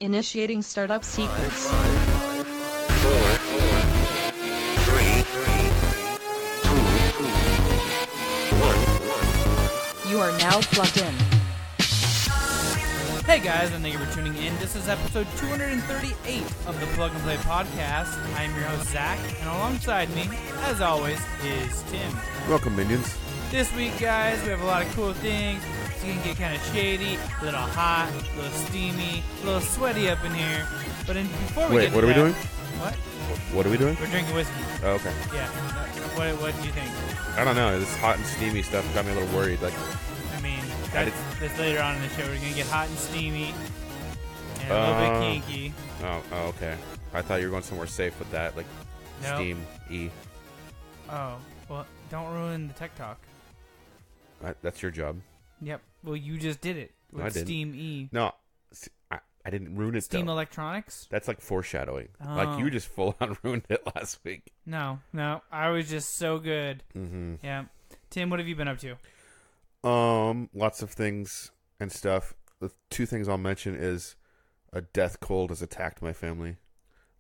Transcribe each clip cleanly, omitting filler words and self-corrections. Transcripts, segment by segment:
Initiating startup sequence. 5, 4, 3, 2, 1. You are now plugged in. Hey guys, and thank you for tuning in. This is episode 238 of the Plug and Play podcast. I am your host, Zach, and alongside me, as always, is Tim. Welcome, minions. This week, guys, we have a lot of cool things. It's going to get kind of shady, a little hot, a little steamy, a little sweaty up in here. But before we Wait, get to what are we that- doing? What? What are we doing? We're drinking whiskey. Oh, okay. Yeah. What do you think? I don't know. This hot and steamy stuff got me a little worried. Like, I mean, that's later on in the show. We're going to get hot and steamy and a little bit kinky. oh, okay. I thought you were going somewhere safe with that, like Nope. steam E. Oh, well, don't ruin the tech talk. That's your job. Yep. Well, you just did it with No, I didn't. Steam E. No, I didn't ruin it. Steam though. Electronics? That's like foreshadowing. Oh. Like you just full on ruined it last week. No. I was just so good. Mm-hmm. Yeah. Tim, what have you been up to? Lots of things and stuff. The two things I'll mention is a death cold has attacked my family.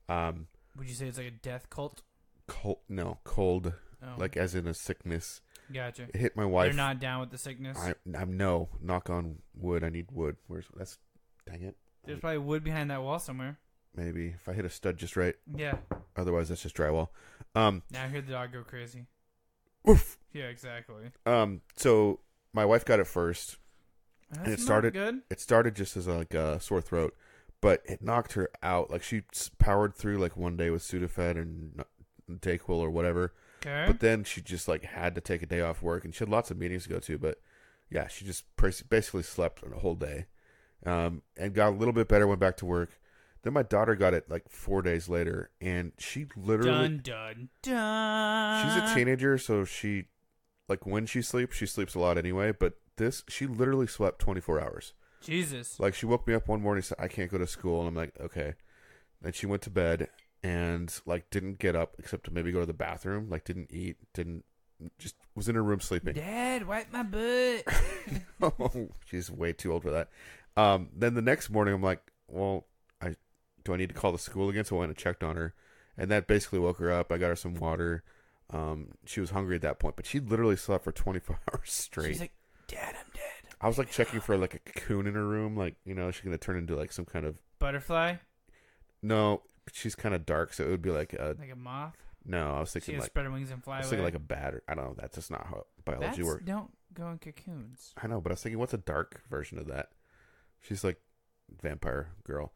Would you say it's like a death cult? Cold. Oh, Like as in a sickness. gotcha. It hit my wife. They're not down with the sickness. I'm no. Knock on wood. I need wood. That's? Dang it. There's probably wood behind that wall somewhere. Maybe if I hit a stud just right. Yeah. Otherwise, that's just drywall. Now I hear the dog go crazy. Oof. Yeah, exactly. So my wife got it first. That's And it not started- good. It started just as like a sore throat, but it knocked her out. Like she powered through like one day with Sudafed and Dayquil or whatever. Okay. But then she just like had to take a day off work, and she had lots of meetings to go to. But yeah, she just basically slept a whole day, and got a little bit better. Went back to work. Then my daughter got it like 4 days later, and she literally Dun. she's a teenager, so she like when she sleeps a lot anyway. But she literally slept 24 hours. Jesus. Like she woke me up one morning and said, I can't go to school. And I'm like, okay. Then she went to bed and like didn't get up except to maybe go to the bathroom. Like didn't eat, just was in her room sleeping. Dad, wipe my butt. Oh, she's way too old for that. Then the next morning I'm like, well, do I need to call the school again? So I went and checked on her, and that basically woke her up. I got her some water. She was hungry at that point, but she literally slept for 24 hours straight. She's like, Dad, I'm dead. I was like checking for like a cocoon in her room, like, you know, she's gonna turn into like some kind of Butterfly? no. She's kind of dark, so it would be like a Like a moth? no. I was She thinking gonna like spread her wings and fly I was away? thinking like a bat. I don't know. That's just not how biology works. Don't go in cocoons. I know, but I was thinking, what's a dark version of that? She's like vampire girl.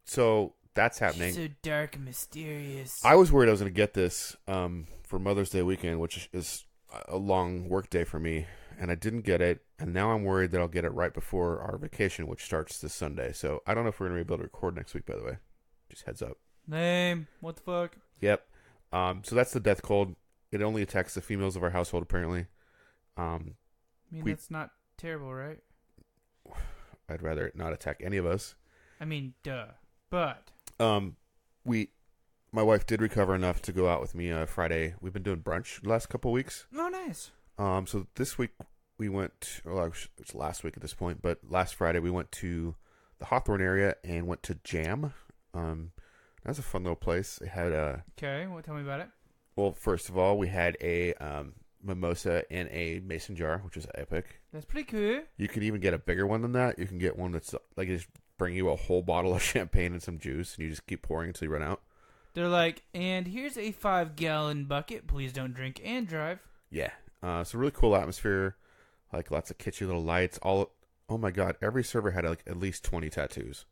So that's happening. She's so dark and mysterious. I was worried I was going to get this for Mother's Day weekend, which is a long work day for me, and I didn't get it. And now I'm worried that I'll get it right before our vacation, which starts this Sunday. So I don't know if we're going to be able to record next week, by the way. Just heads up. Lame. What the fuck? Yep. So that's the death cold. It only attacks the females of our household, apparently. I mean, that's not terrible, right? I'd rather it not attack any of us. I mean, duh. But My wife did recover enough to go out with me Friday. We've been doing brunch the last couple of weeks. oh, nice. So this week we went, it's last week at this point, but last Friday we went to the Hawthorne area and went to Jam. That was a fun little place. They had Okay, well, tell me about it. well, first of all, we had a mimosa in a mason jar, which was epic. That's pretty cool. You could even get a bigger one than that. You can get one that's like just bring you a whole bottle of champagne and some juice, and you just keep pouring until you run out. They're like, and here's a 5-gallon bucket. Please don't drink and drive. Yeah. So really cool atmosphere, like lots of kitschy little lights. Oh my god, every server had like at least 20 tattoos.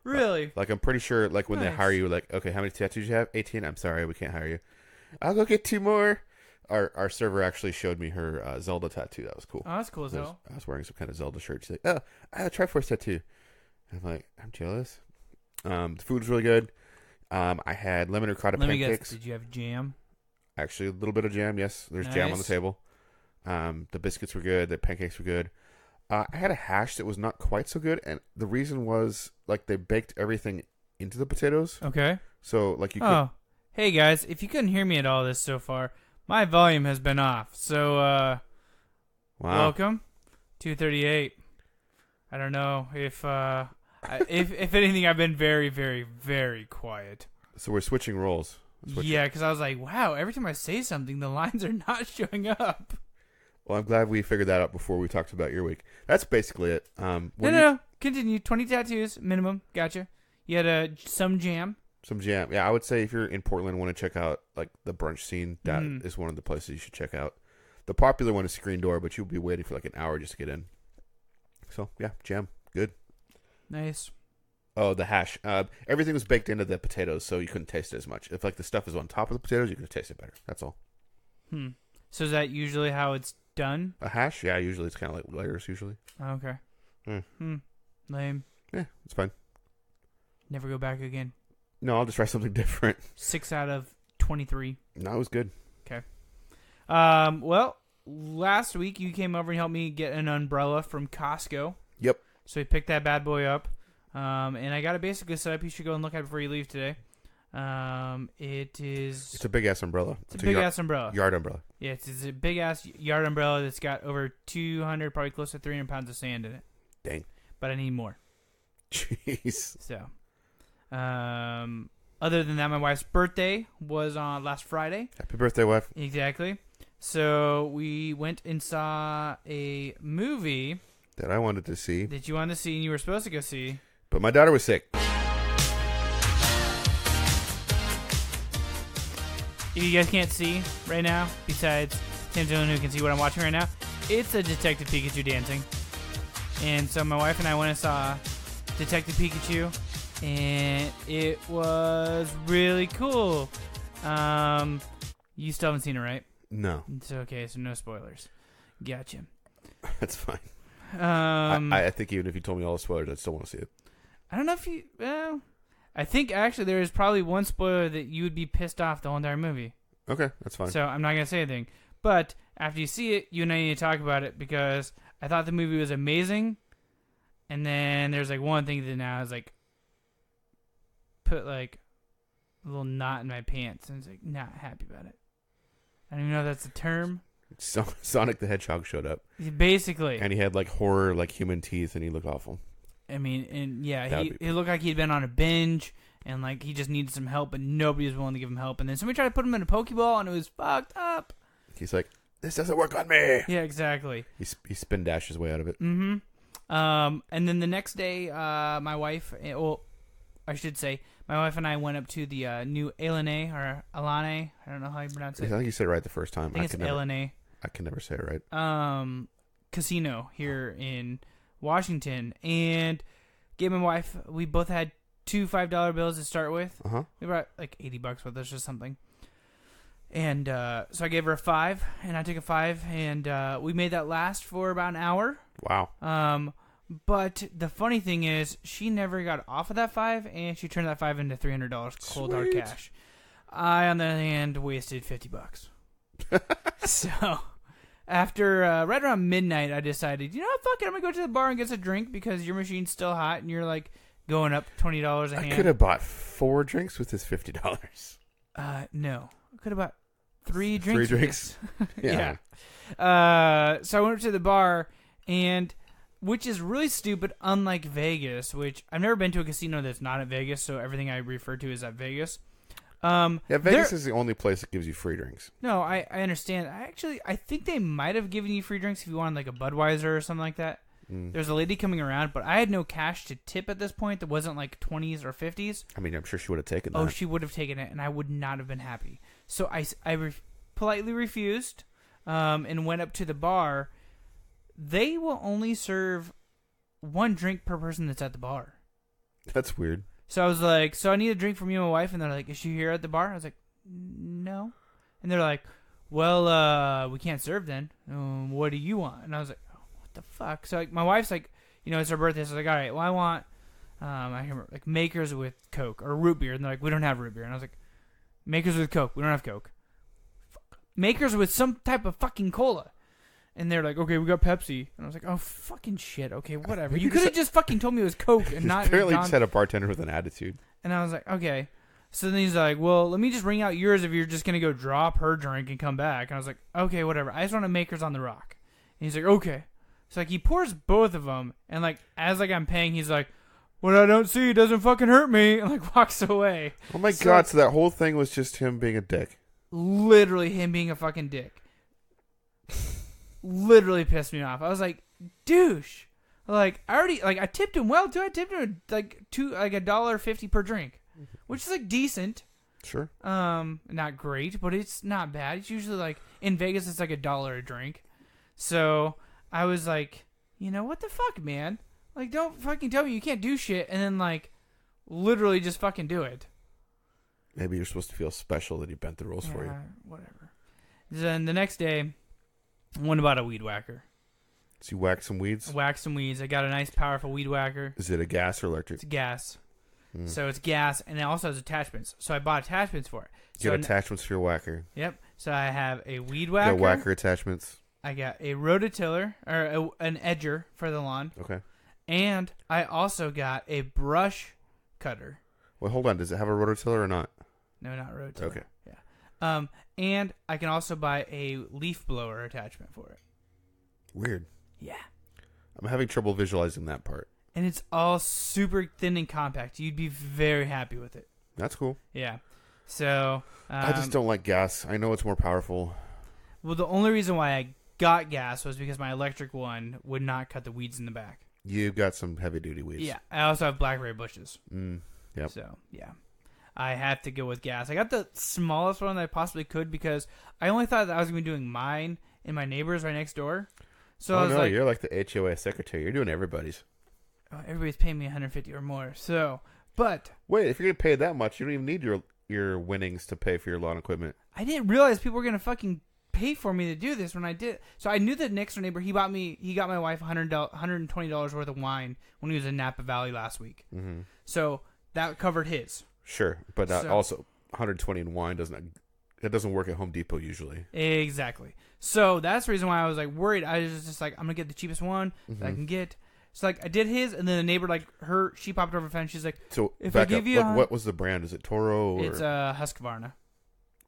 Really? Like I'm pretty sure, like when they Nice. hire you, like, okay, how many tattoos you have? 18. I'm sorry, we can't hire you. I'll go get 2 more. Our server actually showed me her Zelda tattoo. That was cool. Oh, that's cool as hell. I was wearing some kind of Zelda shirt. She's like, oh, I have a Triforce tattoo. I'm like, I'm jealous. The food was really good. I had lemon ricotta Let me pancakes. guess. Did you have jam? Actually, a little bit of jam. Yes, there's jam on the Nice. table. The biscuits were good. The pancakes were good. I had a hash that was not quite so good, and the reason was like they baked everything into the potatoes. Okay. So like you could. Oh, hey guys, if you couldn't hear me at all this so far, my volume has been off. So, Wow. welcome. 238. I don't know if If anything, I've been very, very, very quiet. So we're switching roles. Yeah, because I was like, wow, every time I say something, the lines are not showing up. Well, I'm glad we figured that out before we talked about your week. That's basically it. No. Continue. 20 tattoos, minimum. Gotcha. You had some jam. Some jam. Yeah, I would say if you're in Portland and want to check out like the brunch scene, that is one of the places you should check out. The popular one is Screen Door, but you'll be waiting for like an hour just to get in. So, yeah, jam. Good. Nice. Oh, the hash. Everything was baked into the potatoes, so you couldn't taste it as much. If like the stuff is on top of the potatoes, you can taste it better. That's all. So is that usually how it's done? A hash? Yeah, usually it's kind of like layers, usually. Okay. Lame. Yeah, it's fine. Never go back again. No, I'll just try something different. 6 out of 23. No, it was good. Okay. Well, last week you came over and helped me get an umbrella from Costco. Yep. So we picked that bad boy up. And I got it basically set up. You should go and look at it before you leave today. It's a big ass umbrella. It's a big ass umbrella. Yard umbrella. Yeah, it's a big ass yard umbrella that's got over 200, probably close to 300 pounds of sand in it. Dang. But I need more. Jeez. So, other than that, my wife's birthday was on last Friday. Happy birthday, wife. Exactly. So we went and saw a movie that I wanted to see. That you wanted to see and you were supposed to go see. But my daughter was sick. If you guys can't see right now, besides Tim Dillon who can see what I'm watching right now, it's a Detective Pikachu dancing. And so my wife and I went and saw Detective Pikachu, and it was really cool. You still haven't seen it, right? No. It's okay, so no spoilers. Gotcha. That's fine. I think even if you told me all the spoilers, I'd still want to see it. I don't know if you... Well, I think actually there is probably one spoiler that you would be pissed off the whole entire movie. Okay, that's fine. So I'm not going to say anything. But after you see it, you and I need to talk about it because I thought the movie was amazing. And then there's like one thing that now is like put like a little knot in my pants. And it's like not happy about it. I don't even know if that's a term. Sonic the Hedgehog showed up. Basically. And he had like horror, like human teeth, and he looked awful. I mean, and yeah, he looked like he'd been on a binge, and like he just needed some help, and nobody was willing to give him help. And then somebody tried to put him in a Pokeball, and it was fucked up. He's like, "This doesn't work on me." Yeah, exactly. He spin dashed his way out of it. Mm-hmm. And then the next day, my wife, I should say, my wife and I went up to the new Alane or Alane. I don't know how you pronounce it. I think you said it right the first time. I think it's Alane. I can never say it right. Casino here in Washington, and gave my wife. We both had two $5 bills to start with. We brought like $80 with us or something. And so I gave her a $5, and I took a $5, and we made that last for about an hour. Wow. But the funny thing is, she never got off of that $5, and she turned that $5 into $300 cold hard cash. I, on the other hand, wasted $50. So after right around midnight, I decided, fuck it, I'm gonna go to the bar and get a drink because your machine's still hot, and you're like going up $20 a hand. I could have bought 4 drinks with this $50. No, I could have bought 3 drinks. 3 drinks. Yeah. So I went up to the bar, and which is really stupid, unlike Vegas, which I've never been to a casino that's not at Vegas, so everything I refer to is at Vegas. Vegas is the only place that gives you free drinks. No, I understand. I think they might have given you free drinks if you wanted like a Budweiser or something like that. There's a lady coming around, but I had no cash to tip at this point. That wasn't like 20s or 50s. I mean, I'm sure she would have taken that. Oh, she would have taken it, and I would not have been happy. So I politely refused and went up to the bar. They will only serve 1 drink per person that's at the bar. That's weird. So I was like, so I need a drink from you and my wife. And they're like, is she here at the bar? I was like, no. And they're like, well, we can't serve then. What do you want? And I was like, oh, what the fuck? So like, my wife's like, it's her birthday. So I was like, all right, well, I want, I remember, like Makers with Coke or root beer. And they're like, we don't have root beer. And I was like, Makers with Coke. We don't have Coke. Fuck. Makers with some type of fucking cola. And they're like, okay, we got Pepsi. And I was like, oh, fucking shit. Okay, whatever. You could have just fucking told me it was Coke and not... Apparently just had a bartender with an attitude. And I was like, okay. So then he's like, well, let me just ring out yours if you're just going to go drop her drink and come back. And I was like, okay, whatever. I just want to Makers on the rock. And he's like, okay. So like he pours both of them. And like as like I'm paying, he's like, what I don't see doesn't fucking hurt me, and like walks away. Oh my god! So that whole thing was just him being a dick. Literally him being a fucking dick. Literally pissed me off. I was like, douche. Like I tipped him well too. I tipped him like $1.50 per drink, which is like decent. Sure. Not great, but it's not bad. It's usually like in Vegas, it's like $1 a drink. So I was like, you know what the fuck, man? Like, don't fucking tell me you can't do shit, and then like, literally just fucking do it. Maybe you're supposed to feel special that he bent the rules for you. Whatever. Then the next day, I went about a weed whacker. So you whack some weeds? I whacked some weeds. I got a nice, powerful weed whacker. Is it a gas or electric? It's gas. So it's gas, and it also has attachments. So I bought attachments for it. You got attachments for your whacker. Yep. So I have a weed You whacker. got whacker attachments. I got a rototiller, or an edger for the lawn. Okay. And I also got a brush cutter. Well, hold on. Does it have a rototiller or not? No, not rototiller. Okay. Yeah. And I can also buy a leaf blower attachment for it. Weird. Yeah. I'm having trouble visualizing that part. And it's all super thin and compact. You'd be very happy with it. That's cool. Yeah. So I just don't like gas. I know it's more powerful. Well, the only reason why I got gas was because my electric one would not cut the weeds in the back. You've got some heavy duty weeds. Yeah. I also have blackberry bushes. Yep. So, yeah. I have to go with gas. I got the smallest one that I possibly could because I only thought that I was going to be doing mine and my neighbors right next door. So I was like, you're like the HOA secretary. You're doing everybody's. oh, everybody's paying me $150 or more. So, but Wait, if you're going to pay that much, you don't even need your winnings to pay for your lawn equipment. I didn't realize people were going to fucking pay for me to do this when I did. So I knew that next door neighbor, he got my wife $120 worth of wine when he was in Napa Valley last week. Mm-hmm. So that covered his. Sure, but also 120 in wine doesn't work at Home Depot usually. Exactly. So that's the reason why I was like worried. I was just like, I'm gonna get the cheapest one that I can get. So like I did his, and then the neighbor she popped over the fence. She's like, so if back I give up, you what was the brand? Is it Toro? Or? It's Husqvarna.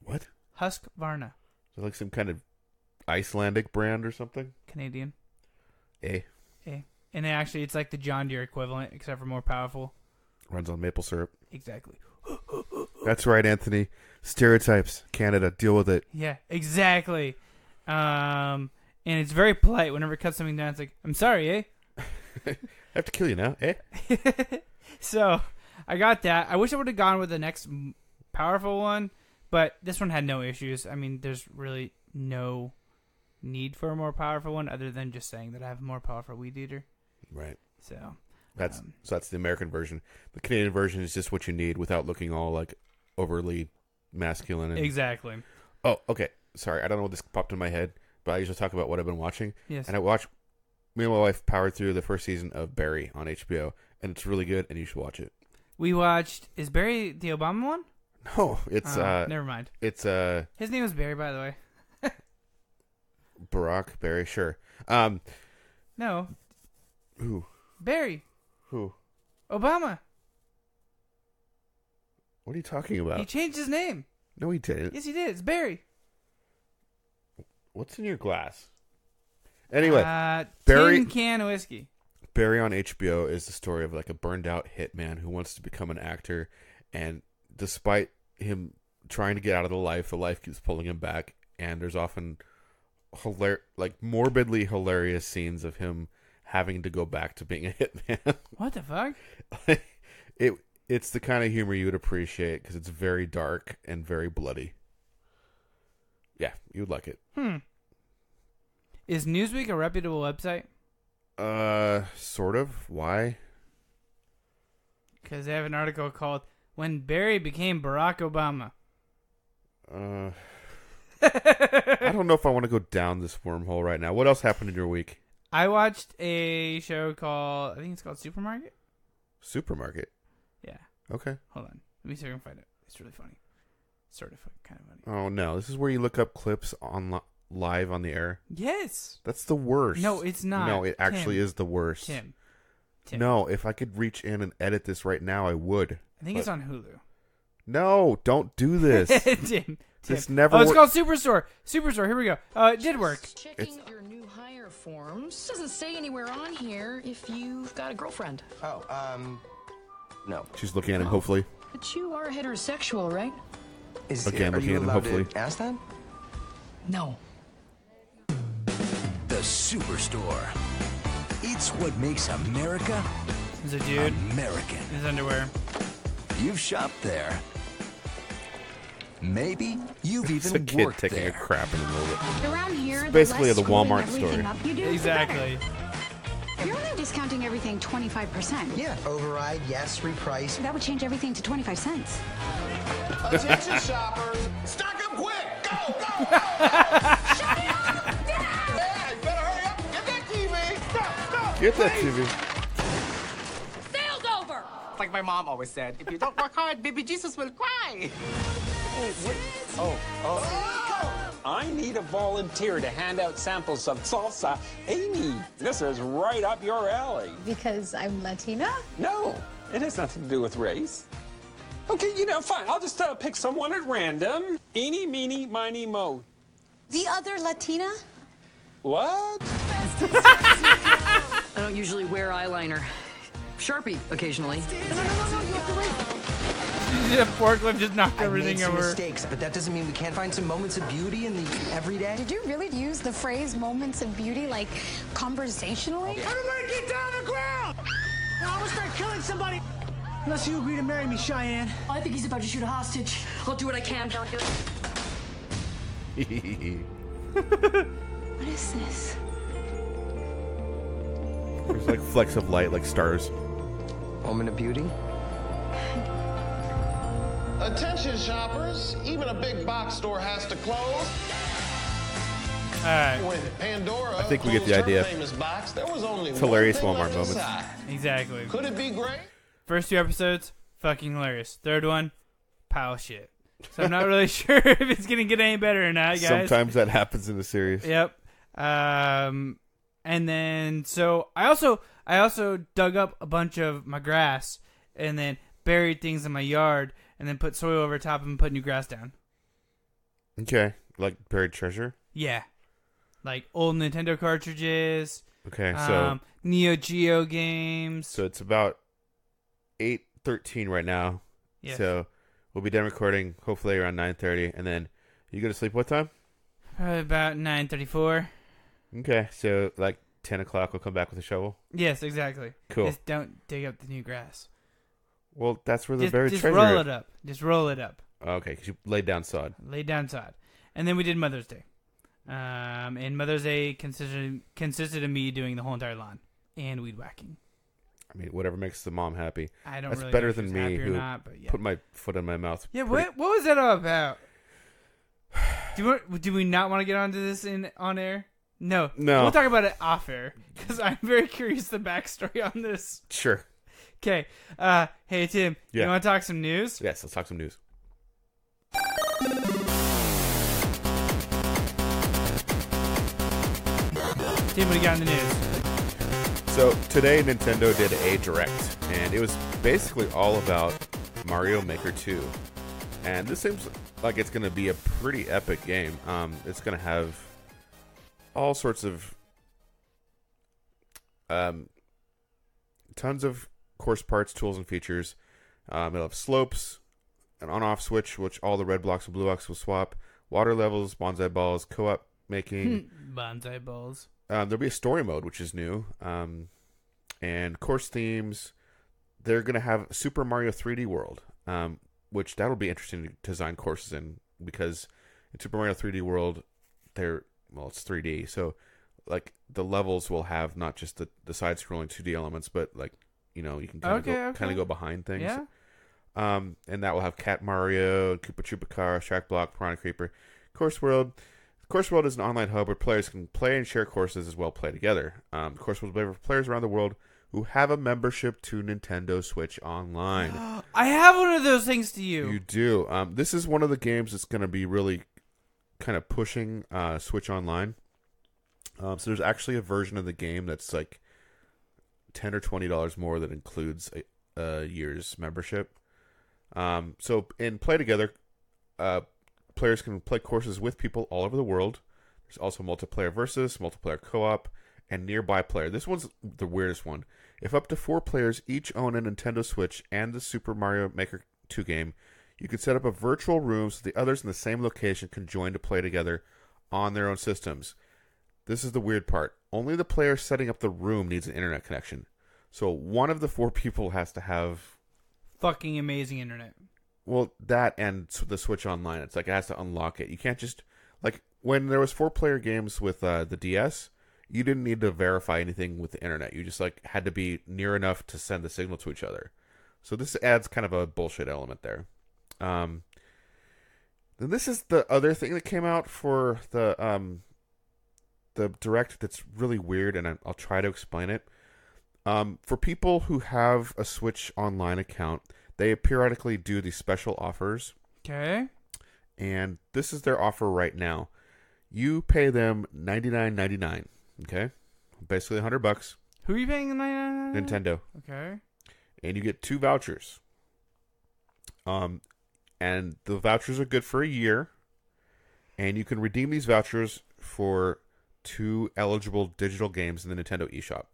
What? Husqvarna. Is it like some kind of Icelandic brand or something? Canadian. A. And it's like the John Deere equivalent, except for more powerful. Runs on maple syrup. Exactly. That's right, Anthony. Stereotypes. Canada. Deal with it. Yeah, exactly. And it's very polite whenever it cuts something down. It's like, I'm sorry, eh? I have to kill you now, eh? So, I got that. I wish I would have gone with the next powerful one, but this one had no issues. I mean, there's really no need for a more powerful one other than just saying that I have a more powerful weed eater. Right. So that's the American version. The Canadian version is just what you need without looking all like overly masculine. Exactly. Oh, okay. Sorry, I don't know what this popped in my head, but I usually talk about what I've been watching. Yes. And me and my wife powered through the first season of Barry on HBO, and it's really good, and you should watch it. We watched. Is Barry the Obama one? No, it's never mind. It's his name is Barry, by the way. Barack Barry, sure. No. Who? Barry. Who? Obama. What are you talking about? He changed his name. No, he didn't. Yes, he did. It's Barry. What's in your glass? Anyway, Barry. Tin can of whiskey. Barry on HBO is the story of like a burned out hitman who wants to become an actor, and despite him trying to get out of the life keeps pulling him back, and there's often morbidly hilarious scenes of him having to go back to being a hitman. What the fuck? It's the kind of humor you would appreciate because it's very dark and very bloody. Yeah, you'd like it. Is Newsweek a reputable website? Sort of. Why? Because they have an article called "When Barry Became Barack Obama." I don't know if I want to go down this wormhole right now. What else happened in your week? I watched a show called, I think it's called Supermarket. Supermarket? Yeah. Okay. Hold on. Let me see if I can find it. It's really funny. Sort of kind of funny. Oh, no. This is where you look up clips live on the air? Yes. That's the worst. No, it's not. No, it actually is the worst. Tim. No, if I could reach in and edit this right now, I would. I think it's on Hulu. No, don't do this. Tim. This never it's called Superstore. Superstore. Here we go. It did work. Checking your new hire forms. Doesn't say anywhere on here if you've got a girlfriend. No. She's looking at him, hopefully. But you are heterosexual, right? Okay, I'm looking at him, hopefully. Ask that? No. The Superstore. It's what makes America There's a dude American. in his underwear. You've shopped there. Maybe you've It's a even kid worked taking a there. crap in the middle of it. Around here, basically the the less Walmart screwing everything story. up you do, the Exactly. better. You're only discounting everything 25%. Yeah, override, yes, reprice. That would change everything to 25 cents. Attention shoppers, stock up quick! Go, go, go! Shut up! Yeah, you better hurry up! Get that TV! Stop! Get that TV. Sale's over! Like my mom always said, if you don't work hard, baby Jesus will cry. I need a volunteer to hand out samples of salsa. Amy, this is right up your alley. Because I'm Latina? No, it has nothing to do with race. Okay, fine. I'll just pick someone at random. Eeny, meeny, miny, mo. The other Latina? What? I don't usually wear eyeliner. Sharpie, occasionally. The forklift just knocked I've made everything some over. mistakes, but that doesn't mean we can't find some moments of beauty in the everyday. Did you really use the phrase moments of beauty, like, conversationally? Everybody get down on the ground! Now I'm gonna start killing somebody! Unless you agree to marry me, Cheyenne. I think he's about to shoot a hostage. I'll do what I can. Don't do it. What is this? There's like flecks of light, like stars. Moment of beauty. Attention shoppers, even a big box store has to close. Alright, When Pandora I think we get the closed her idea. famous box, there was only It's one hilarious thing Walmart left moments. inside. exactly. Could it be great? First 2 episodes, fucking hilarious. Third one, pile of shit. So I'm not really sure if it's gonna get any better or not, guys. Sometimes that happens in the series. Yep. And then so I also dug up a bunch of my grass and then buried things in my yard and then put soil over top and put new grass down. Okay, like buried treasure. Yeah. Like old Nintendo cartridges, Okay, so Neo Geo games. so it's about 8:13 right now. Yeah. So we'll be done recording hopefully around 9:30, and then you go to sleep what time? Probably about 9:34. Okay, so like 10 o'clock we'll come back with a shovel. Yes, exactly. Cool. Just don't dig up the new grass. Well, that's where the Just, buried just treasure roll is. it up. Just roll it up. Okay, because you laid down sod. Lay down sod. And then we did Mother's Day. And Mother's Day consisted of me doing the whole entire lawn and weed whacking. I mean, whatever makes the mom happy. I don't That's really better know if than she's me, happy or who not, but yeah. put my foot in my mouth. Yeah, pretty- what was that all about? Do we not want to get onto this on air? No. No. We'll talk about it off air because I'm very curious the backstory on this. Sure. Okay. Hey Tim, Yeah. you want to talk some news? Yes, let's talk some news. Tim, what do you got in the news? So today Nintendo did a Direct, and it was basically all about Mario Maker 2. And this seems like it's going to be a pretty epic game. It's going to have all sorts of tons of course parts, tools, and features. It'll have slopes, an on-off switch, which all the red blocks and blue blocks will swap, water levels, bonsai balls, co-op making. Bonsai balls. There'll be a story mode, which is new, and course themes. They're going to have Super Mario 3D World, which that'll be interesting to design courses in, because in Super Mario 3D World, it's 3D, so like the levels will have not just the side-scrolling 2D elements, but like you can kind of go behind things. Yeah. And that will have Cat Mario, Koopa Troopa Car, Shack Block, Piranha Creeper, Course World. Course World is an online hub where players can play and share courses as well play together. Course World is available for players around the world who have a membership to Nintendo Switch Online. I have one of those things to you. You do. This is one of the games that's going to be really kind of pushing Switch Online. So there's actually a version of the game that's like $10 or $20 more that includes a year's membership. So in Play Together, players can play courses with people all over the world. There's also multiplayer versus, multiplayer co-op, and nearby player. This one's the weirdest one. If up to 4 players each own a Nintendo Switch and the Super Mario Maker 2 game, you can set up a virtual room so the others in the same location can join to play together on their own systems. This is the weird part. Only the player setting up the room needs an internet connection. So one of the 4 people has to have fucking amazing internet. Well, that and the Switch Online. It's like it has to unlock it. You can't just like when there was 4-player games with the DS, you didn't need to verify anything with the internet. You just like had to be near enough to send the signal to each other. So this adds kind of a bullshit element there. Then this is the other thing that came out for the Direct that's really weird, and I'll try to explain it. For people who have a Switch Online account, they periodically do these special offers. Okay. And this is their offer right now. You pay them $99.99. Okay, basically $100. Who are you paying the $99? Nintendo. Okay. And you get 2 vouchers. And the vouchers are good for a year. And you can redeem these vouchers for 2 eligible digital games in the Nintendo eShop.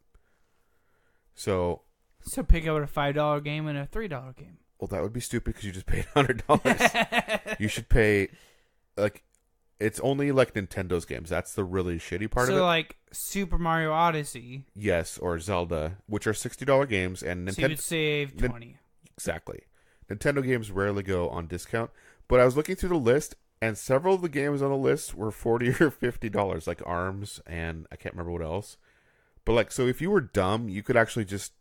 So pick up a $5 game and a $3 game. Well, that would be stupid because you just paid $100. You should pay, like, it's only like Nintendo's games. That's the really shitty part of it. So like Super Mario Odyssey. Yes, or Zelda, which are $60 games, and Nintendo. So you would save $20. Exactly. Nintendo games rarely go on discount, but I was looking through the list, and several of the games on the list were $40 or $50, like ARMS, and I can't remember what else. But like, so if you were dumb, you could actually just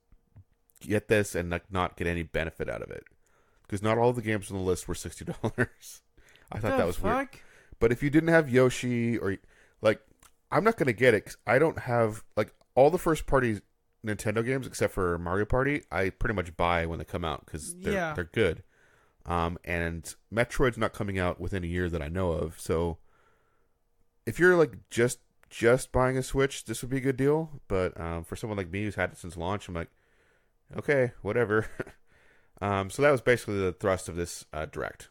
get this and like not get any benefit out of it, because not all the games on the list were $60. I thought that was weird. But if you didn't have Yoshi or like, I'm not gonna get it 'cause I don't have like all the first party Nintendo games except for Mario Party. I pretty much buy when they come out because they're good. And Metroid's not coming out within a year that I know of. So if you're like just buying a Switch, this would be a good deal. But for someone like me who's had it since launch, I'm like, okay, whatever. So that was basically the thrust of this Direct.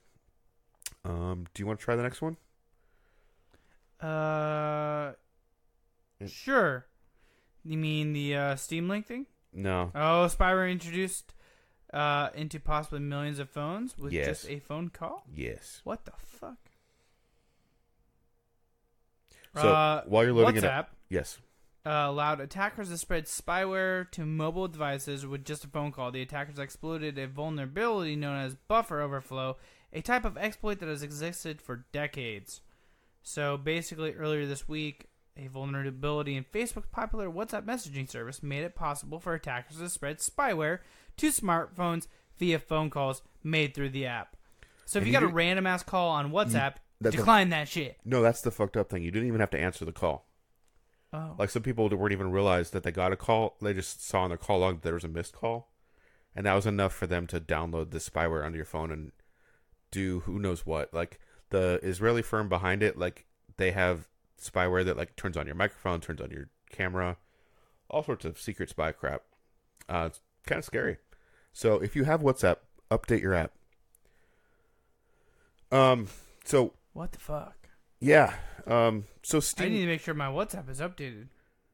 Do you want to try the next one? Sure. You mean the Steam Link thing? No. Oh, spyware introduced into possibly millions of phones with just a phone call? Yes. What the fuck? So while you're loading WhatsApp, it up, yes, allowed attackers to spread spyware to mobile devices with just a phone call. The attackers exploited a vulnerability known as buffer overflow, a type of exploit that has existed for decades. So basically, earlier this week, a vulnerability in Facebook's popular WhatsApp messaging service made it possible for attackers to spread spyware to smartphones via phone calls made through the app. So if you got a random ass call on WhatsApp, decline that shit. No, that's the fucked up thing. You didn't even have to answer the call. Oh. Like some people weren't even realize that they got a call. They just saw on their call log that there was a missed call. And that was enough for them to download the spyware onto your phone and do who knows what. Like the Israeli firm behind it, like they have spyware that like turns on your microphone, turns on your camera, all sorts of secret spy crap. It's kind of scary. So if you have WhatsApp, update your app. So what the fuck? Yeah. So Steam. I need to make sure my WhatsApp is updated.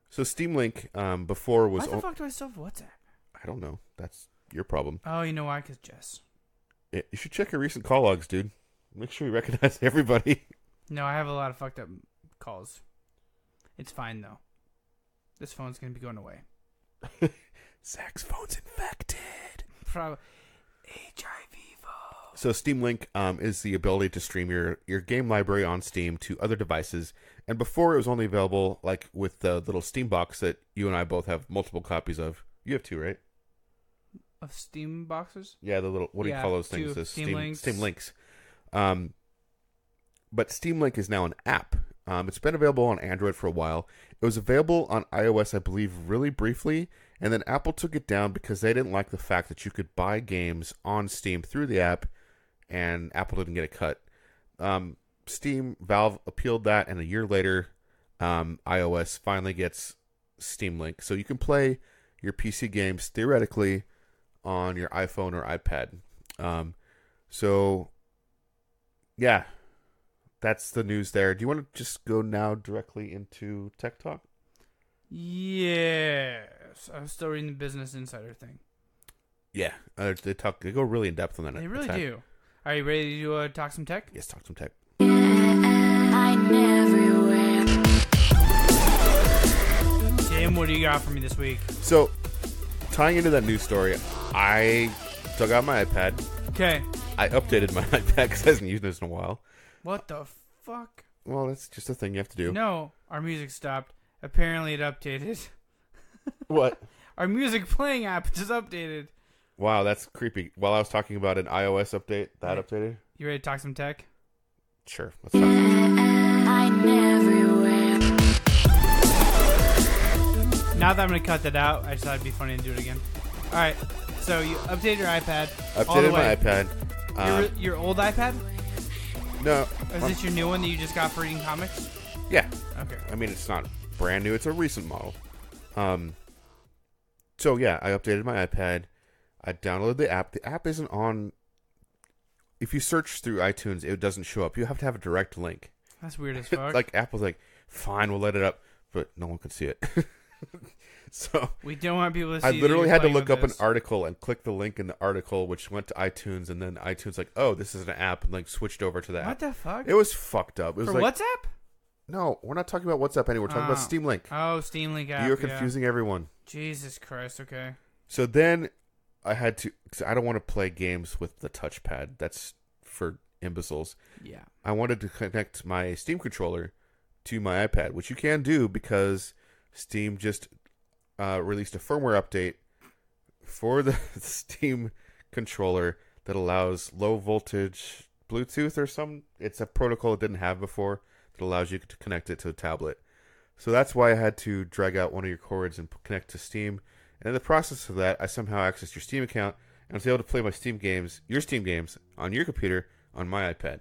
So Steam Link before was. Why the fuck do I still have WhatsApp? I don't know. That's your problem. Oh, you know why? Because Jess. You should check your recent call logs, dude. Make sure you recognize everybody. No, I have a lot of fucked up calls. It's fine though. This phone's gonna be going away. Zach's phone's infected. Probably HIV. So Steam Link is the ability to stream your game library on Steam to other devices. And before it was only available like with the little Steam box that you and I both have multiple copies of. You have 2, right? Of Steam boxes? Yeah, the little what do you call those things? The Steam Links. Steam Links. But Steam Link is now an app. It's been available on Android for a while. It was available on iOS, I believe, really briefly, and then Apple took it down because they didn't like the fact that you could buy games on Steam through the app, and Apple didn't get a cut. Valve appealed that, and a year later, iOS finally gets Steam Link. So you can play your PC games, theoretically, on your iPhone or iPad. So, yeah. That's the news there. Do you want to just go now directly into Tech Talk? Yes. I was still reading the Business Insider thing. Yeah, they go really in depth on that. They really do. Are you ready to talk some tech? Yes, talk some tech. Tim, what do you got for me this week? So, tying into that news story, I took out my iPad. Okay. I updated my iPad because I hasn't used this in a while. What the fuck? Well, that's just a thing you have to do. No, our music stopped. Apparently it updated. What? Our music playing app just updated. Wow, that's creepy. While I was talking about an iOS update, that updated? You ready to talk some tech? Sure, let's talk. Not that I'm going to cut that out. I just thought it'd be funny to do it again. All right. So you updated your iPad. Updated my iPad. Your old iPad? No. Or is this your new one that you just got for reading comics? Yeah. Okay. I mean, it's not brand new. It's a recent model. So, yeah, I updated my iPad. I downloaded the app. The app isn't on... If you search through iTunes, it doesn't show up. You have to have a direct link. That's weird as fuck. Like, Apple's like, fine, we'll let it up. But no one could see it. So we don't want people to see. I literally had to look up an article and click the link in the article, which went to iTunes, and then iTunes like, oh, this is an app, and like switched over to that. What the fuck? It was fucked up. It was for like, WhatsApp? No, we're not talking about WhatsApp anymore. We're talking about Steam Link. Oh, Steam Link app. You're confusing everyone. Jesus Christ. Okay. So then I had to, because I don't want to play games with the touchpad. That's for imbeciles. Yeah. I wanted to connect my Steam controller to my iPad, which you can do because Steam just released a firmware update for the Steam controller that allows low voltage Bluetooth or some. It's a protocol it didn't have before that allows you to connect it to a tablet. So that's why I had to drag out one of your cords and connect to Steam. And in the process of that, I somehow accessed your Steam account and was able to play my Steam games, your Steam games, on your computer on my iPad.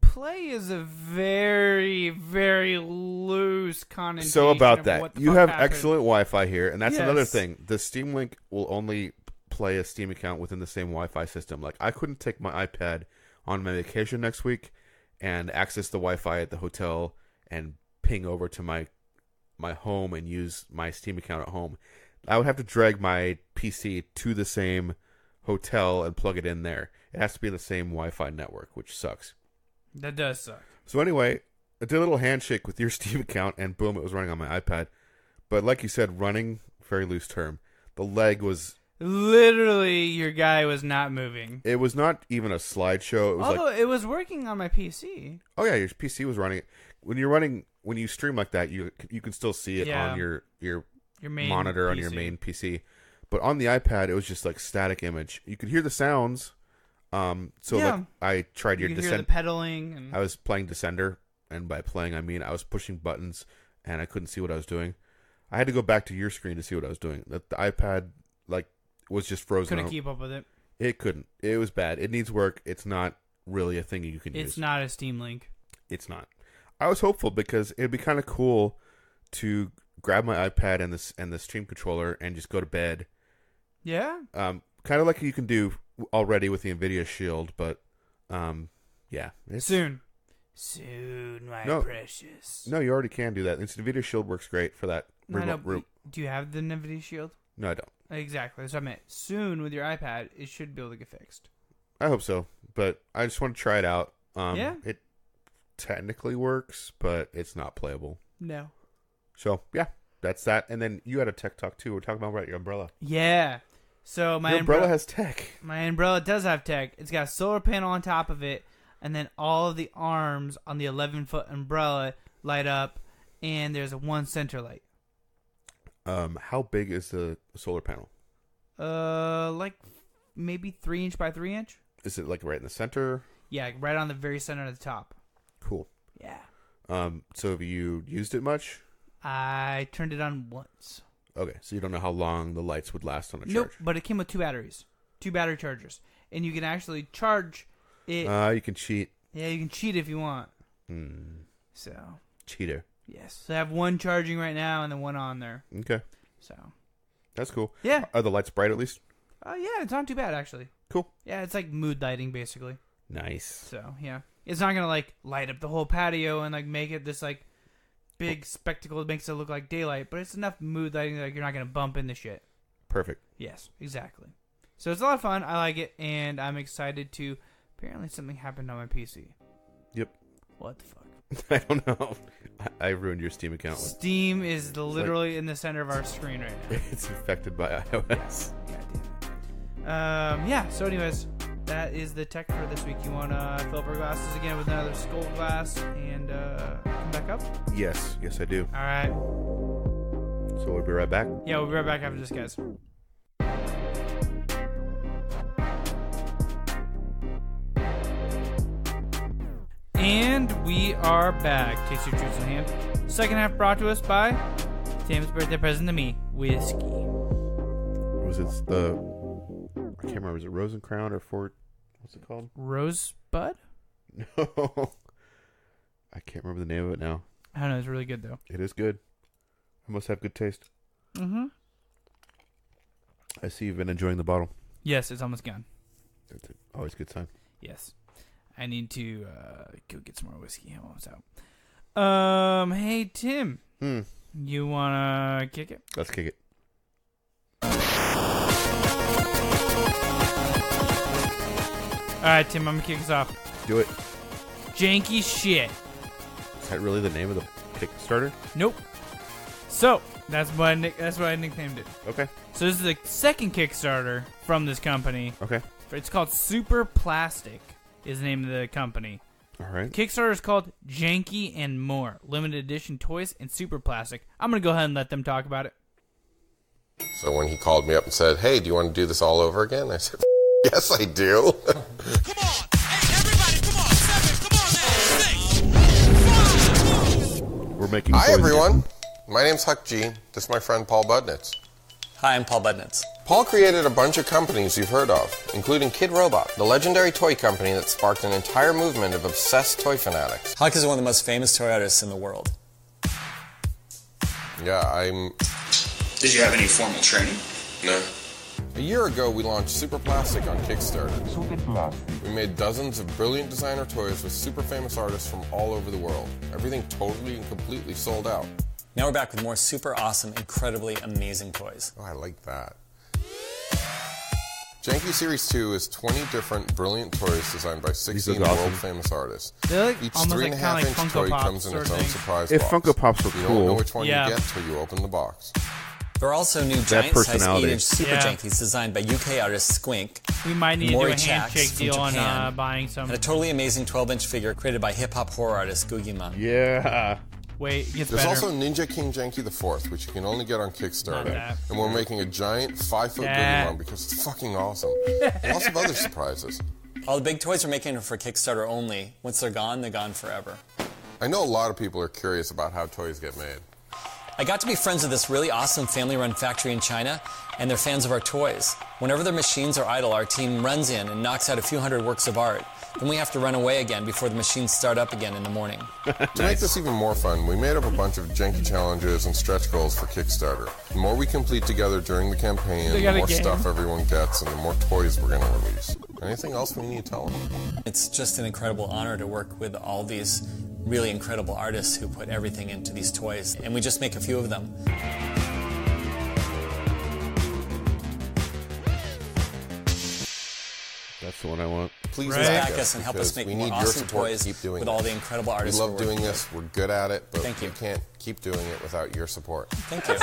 Play is a very, very loose connotation. So about of that, what the you fuck have happened. excellent Wi-Fi here, and that's another Yes. thing. The Steam Link will only play a Steam account within the same Wi-Fi system. Like, I couldn't take my iPad on my vacation next week and access the Wi-Fi at the hotel and ping over to my home and use my Steam account at home. I would have to drag my PC to the same hotel and plug it in there. It has to be in the same Wi-Fi network, which sucks. That does suck. So anyway, I did a little handshake with your Steam account, and boom, it was running on my iPad. But like you said, running, very loose term. The leg was... Literally, your guy was not moving. It was not even a slideshow. It was Although it was working on my PC. Oh yeah, your PC was running. When you stream like that, you can still see it on your main monitor on PC. your main PC. But on the iPad, it was just like static image. You could hear the sounds. Like I tried your you could hear Descend. the pedaling. And... I was playing Descender, and by playing I mean I was pushing buttons, and I couldn't see what I was doing. I had to go back to your screen to see what I was doing. The iPad was just frozen. Couldn't keep up with it. It couldn't. It was bad. It needs work. It's not really a thing you can use. It's not a Steam Link. It's not. I was hopeful because it'd be kind of cool to grab my iPad and the Stream controller and just go to bed. Yeah. Kind of like you can do already with the NVIDIA Shield, but yeah. Soon, my precious. No, you already can do that. It's NVIDIA Shield works great for that. Do you have the NVIDIA Shield? No, I don't. Exactly. That's what I meant. Soon, with your iPad, it should be able to get fixed. I hope so, but I just want to try it out. Yeah. It technically works, but it's not playable. No. So, yeah, that's that. And then you had a tech talk, too. We're talking about your umbrella. Yeah. So my your umbrella has tech. My umbrella does have tech. It's got a solar panel on top of it, and then all of the arms on the 11-foot umbrella light up, and there's one center light. How big is the solar panel? Like maybe 3-inch by 3-inch. Is it like right in the center? Yeah, right on the very center of the top. Cool. Yeah. So have you used it much? I turned it on once. Okay, so you don't know how long the lights would last on a charge. Nope, but it came with 2 batteries. 2 battery chargers. And you can actually charge it. You can cheat. Yeah, you can cheat if you want. So. Cheater. Yes. So I have one charging right now and then one on there. Okay. So. That's cool. Yeah. Are the lights bright at least? Yeah, it's not too bad actually. Cool. Yeah, it's like mood lighting basically. Nice. So, yeah. It's not going to light up the whole patio and make it this big spectacle that makes it look like daylight, but it's enough mood lighting that you're not going to bump into shit. Perfect. Yes, exactly. So it's a lot of fun. I like it, and I'm excited to... Apparently something happened on my PC. Yep. What the fuck? I don't know. I ruined your Steam account. Steam is literally in the center of our screen right now. It's infected by iOS. Yeah, so anyways, that is the tech for this week. You want to fill up our glasses again with another skull glass and come back up? Yes, I do. All right. So we'll be right back. Yeah, we'll be right back after this, guys. And we are back. Taste your truths in hand. Second half brought to us by Tim's birthday present to me, whiskey. Was it the... I can't remember. Was it Rosencrown or Fort... What's it called? Rosebud? No. I can't remember the name of it now. I don't know. It's really good, though. It is good. I must have good taste. Mm-hmm. I see you've been enjoying the bottle. Yes, it's almost gone. That's always a good sign. Yes. I need to go get some more whiskey. I'm almost out. Hey, Tim. You want to kick it? Let's kick it. All right, Tim, I'm going to kick us off. Do it. Janky shit. Is that really the name of the Kickstarter? Nope. So, that's what I nicknamed it. Okay. So this is the second Kickstarter from this company. Okay. It's called Super Plastic is the name of the company. All right. Kickstarter is called Janky and More. Limited edition toys and Super Plastic. I'm going to go ahead and let them talk about it. So when he called me up and said, hey, do you want to do this all over again? I said, yes, I do. Come on. Hey, everybody, come on. 7, come on, 6, 5. We're making Hi, toys everyone. again. My name's Huck G. This is my friend Paul Budnitz. Hi, I'm Paul Budnitz. Paul created a bunch of companies you've heard of, including Kid Robot, the legendary toy company that sparked an entire movement of obsessed toy fanatics. Huck is one of the most famous toy artists in the world. Yeah, Did you have any formal training? No. A year ago, we launched Super Plastic on Kickstarter. We made dozens of brilliant designer toys with super famous artists from all over the world. Everything totally and completely sold out. Now we're back with more super awesome, incredibly amazing toys. Oh, I like that. Janky Series 2 is 20 different brilliant toys designed by 16 awesome. world-famous artists. Like Each almost 3.5-inch Funko toy Pops comes in its own surprise If box. Funko Pops were You cool. don't know which one Yeah. you get till you open the box. There are also new That giant-sized personality. 8-inch super Yeah. Jankies designed by UK artist Squink. We might need to do Maury a Chaks handshake from deal on Japan. buying some. And a totally amazing 12-inch figure created by hip-hop horror artist Googie Mon. Yeah. Wait, it gets There's better. also Ninja King Janky the 4th, which you can only get on Not Kickstarter. that. And we're making a giant 5-foot That. Googie Mon because it's fucking awesome. And lots of other surprises. All the big toys we're making are for Kickstarter only. Once they're gone forever. I know a lot of people are curious about how toys get made. I got to be friends with this really awesome family-run factory in China, and they're fans of our toys. Whenever their machines are idle, our team runs in and knocks out a few hundred works of art. Then we have to run away again before the machines start up again in the morning. To make this even more fun, we made up a bunch of janky challenges and stretch goals for Kickstarter. The more we complete together during the campaign, They the got a more game. stuff everyone gets and the more toys we're going to release. Anything else we need to tell them? It's just an incredible honor to work with all these really incredible artists who put everything into these toys, and we just make a few of them. That's the one I want. Please Right. back Back us and help us because make we more need your awesome support toys to keep doing with it. all the incredible We artists love we're doing working this. We're good at it, but Thank you. we can't keep doing it without your support. Thank you.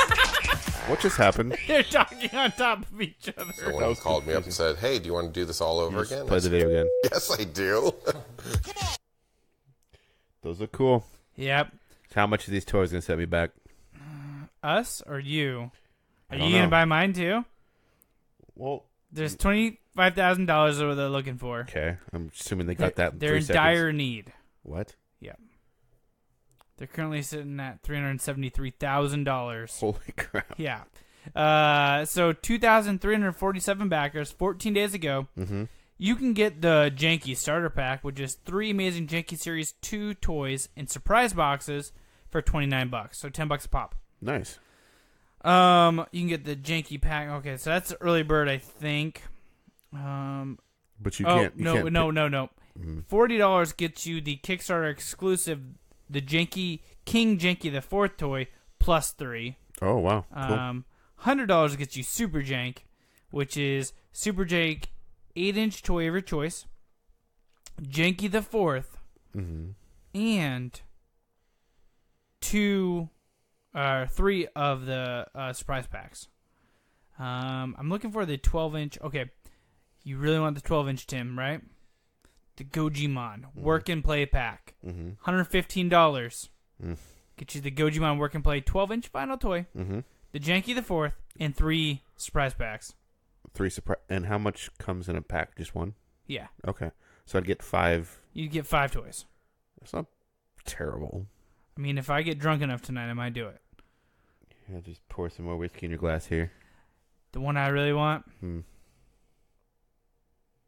What just happened? They're talking on top of each other. So when he called me up and said, hey, do you want to do this all over again? Play I the said, video again. yes, I do. Those look cool. Yep. How much are these toys going to set me back? Us or you? I Are don't you going to know. buy mine too? Well, There's $25,000 over they're looking for. okay. I'm assuming they got that in They're 3 in seconds. dire need. What? Yeah. They're currently sitting at $373,000. Holy crap. Yeah. So 2,347 backers 14 days ago. Mm-hmm. You can get the Janky Starter Pack, which is 3 amazing Janky Series 2 toys in surprise boxes for $29. So $10 a pop. Nice. You can get the Janky Pack. Okay, so that's early bird, I think. But you Oh, can't. You no, can't no, pick- no, no. $40 gets you the Kickstarter exclusive, the Janky King Janky the 4th toy plus 3. Oh, wow. Cool. $100 gets you Super Jank, which is Super Jank 8-inch toy of your choice, Janky the 4th, and 3 of the surprise packs. I'm looking for the 12-inch. Okay, you really want the 12-inch, Tim, right? The Gojimon Work and Play pack. $115. Get you the Gojimon Work and Play 12-inch vinyl toy, the Janky the 4th, and 3 surprise packs. 3 surprise. And how much comes in a pack? Just one? Yeah. Okay. So I'd get 5. You'd get 5 toys. That's not terrible. I mean, if I get drunk enough tonight, I might do it. Yeah, just pour some more whiskey in your glass here. The one I really want?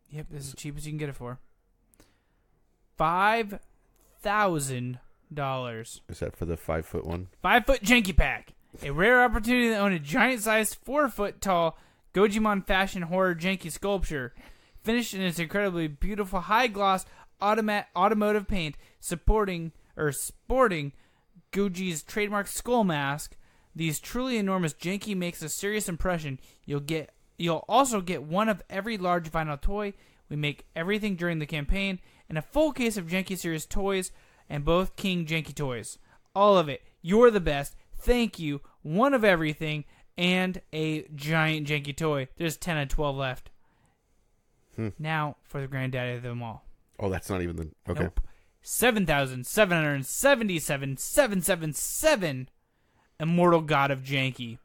Yep, this is as cheap as you can get it for. $5,000. Is that for the 5-foot one? 5-foot Janky pack. A rare opportunity to own a giant-sized 4-foot tall Gojimon fashion horror Janky sculpture, finished in its incredibly beautiful high-gloss automotive paint, sporting Goji's trademark skull mask. These truly enormous Janky makes a serious impression. You'll also get one of every large vinyl toy. We make everything during the campaign, and a full case of Janky series toys, and both King Janky toys. All of it. You're the best. Thank you. One of everything, and a giant Janky toy. There's 10 and 12 left. Now for the granddaddy of them all. Oh, that's not even the... Okay. Nope. 7,777,777 Immortal God of Janky.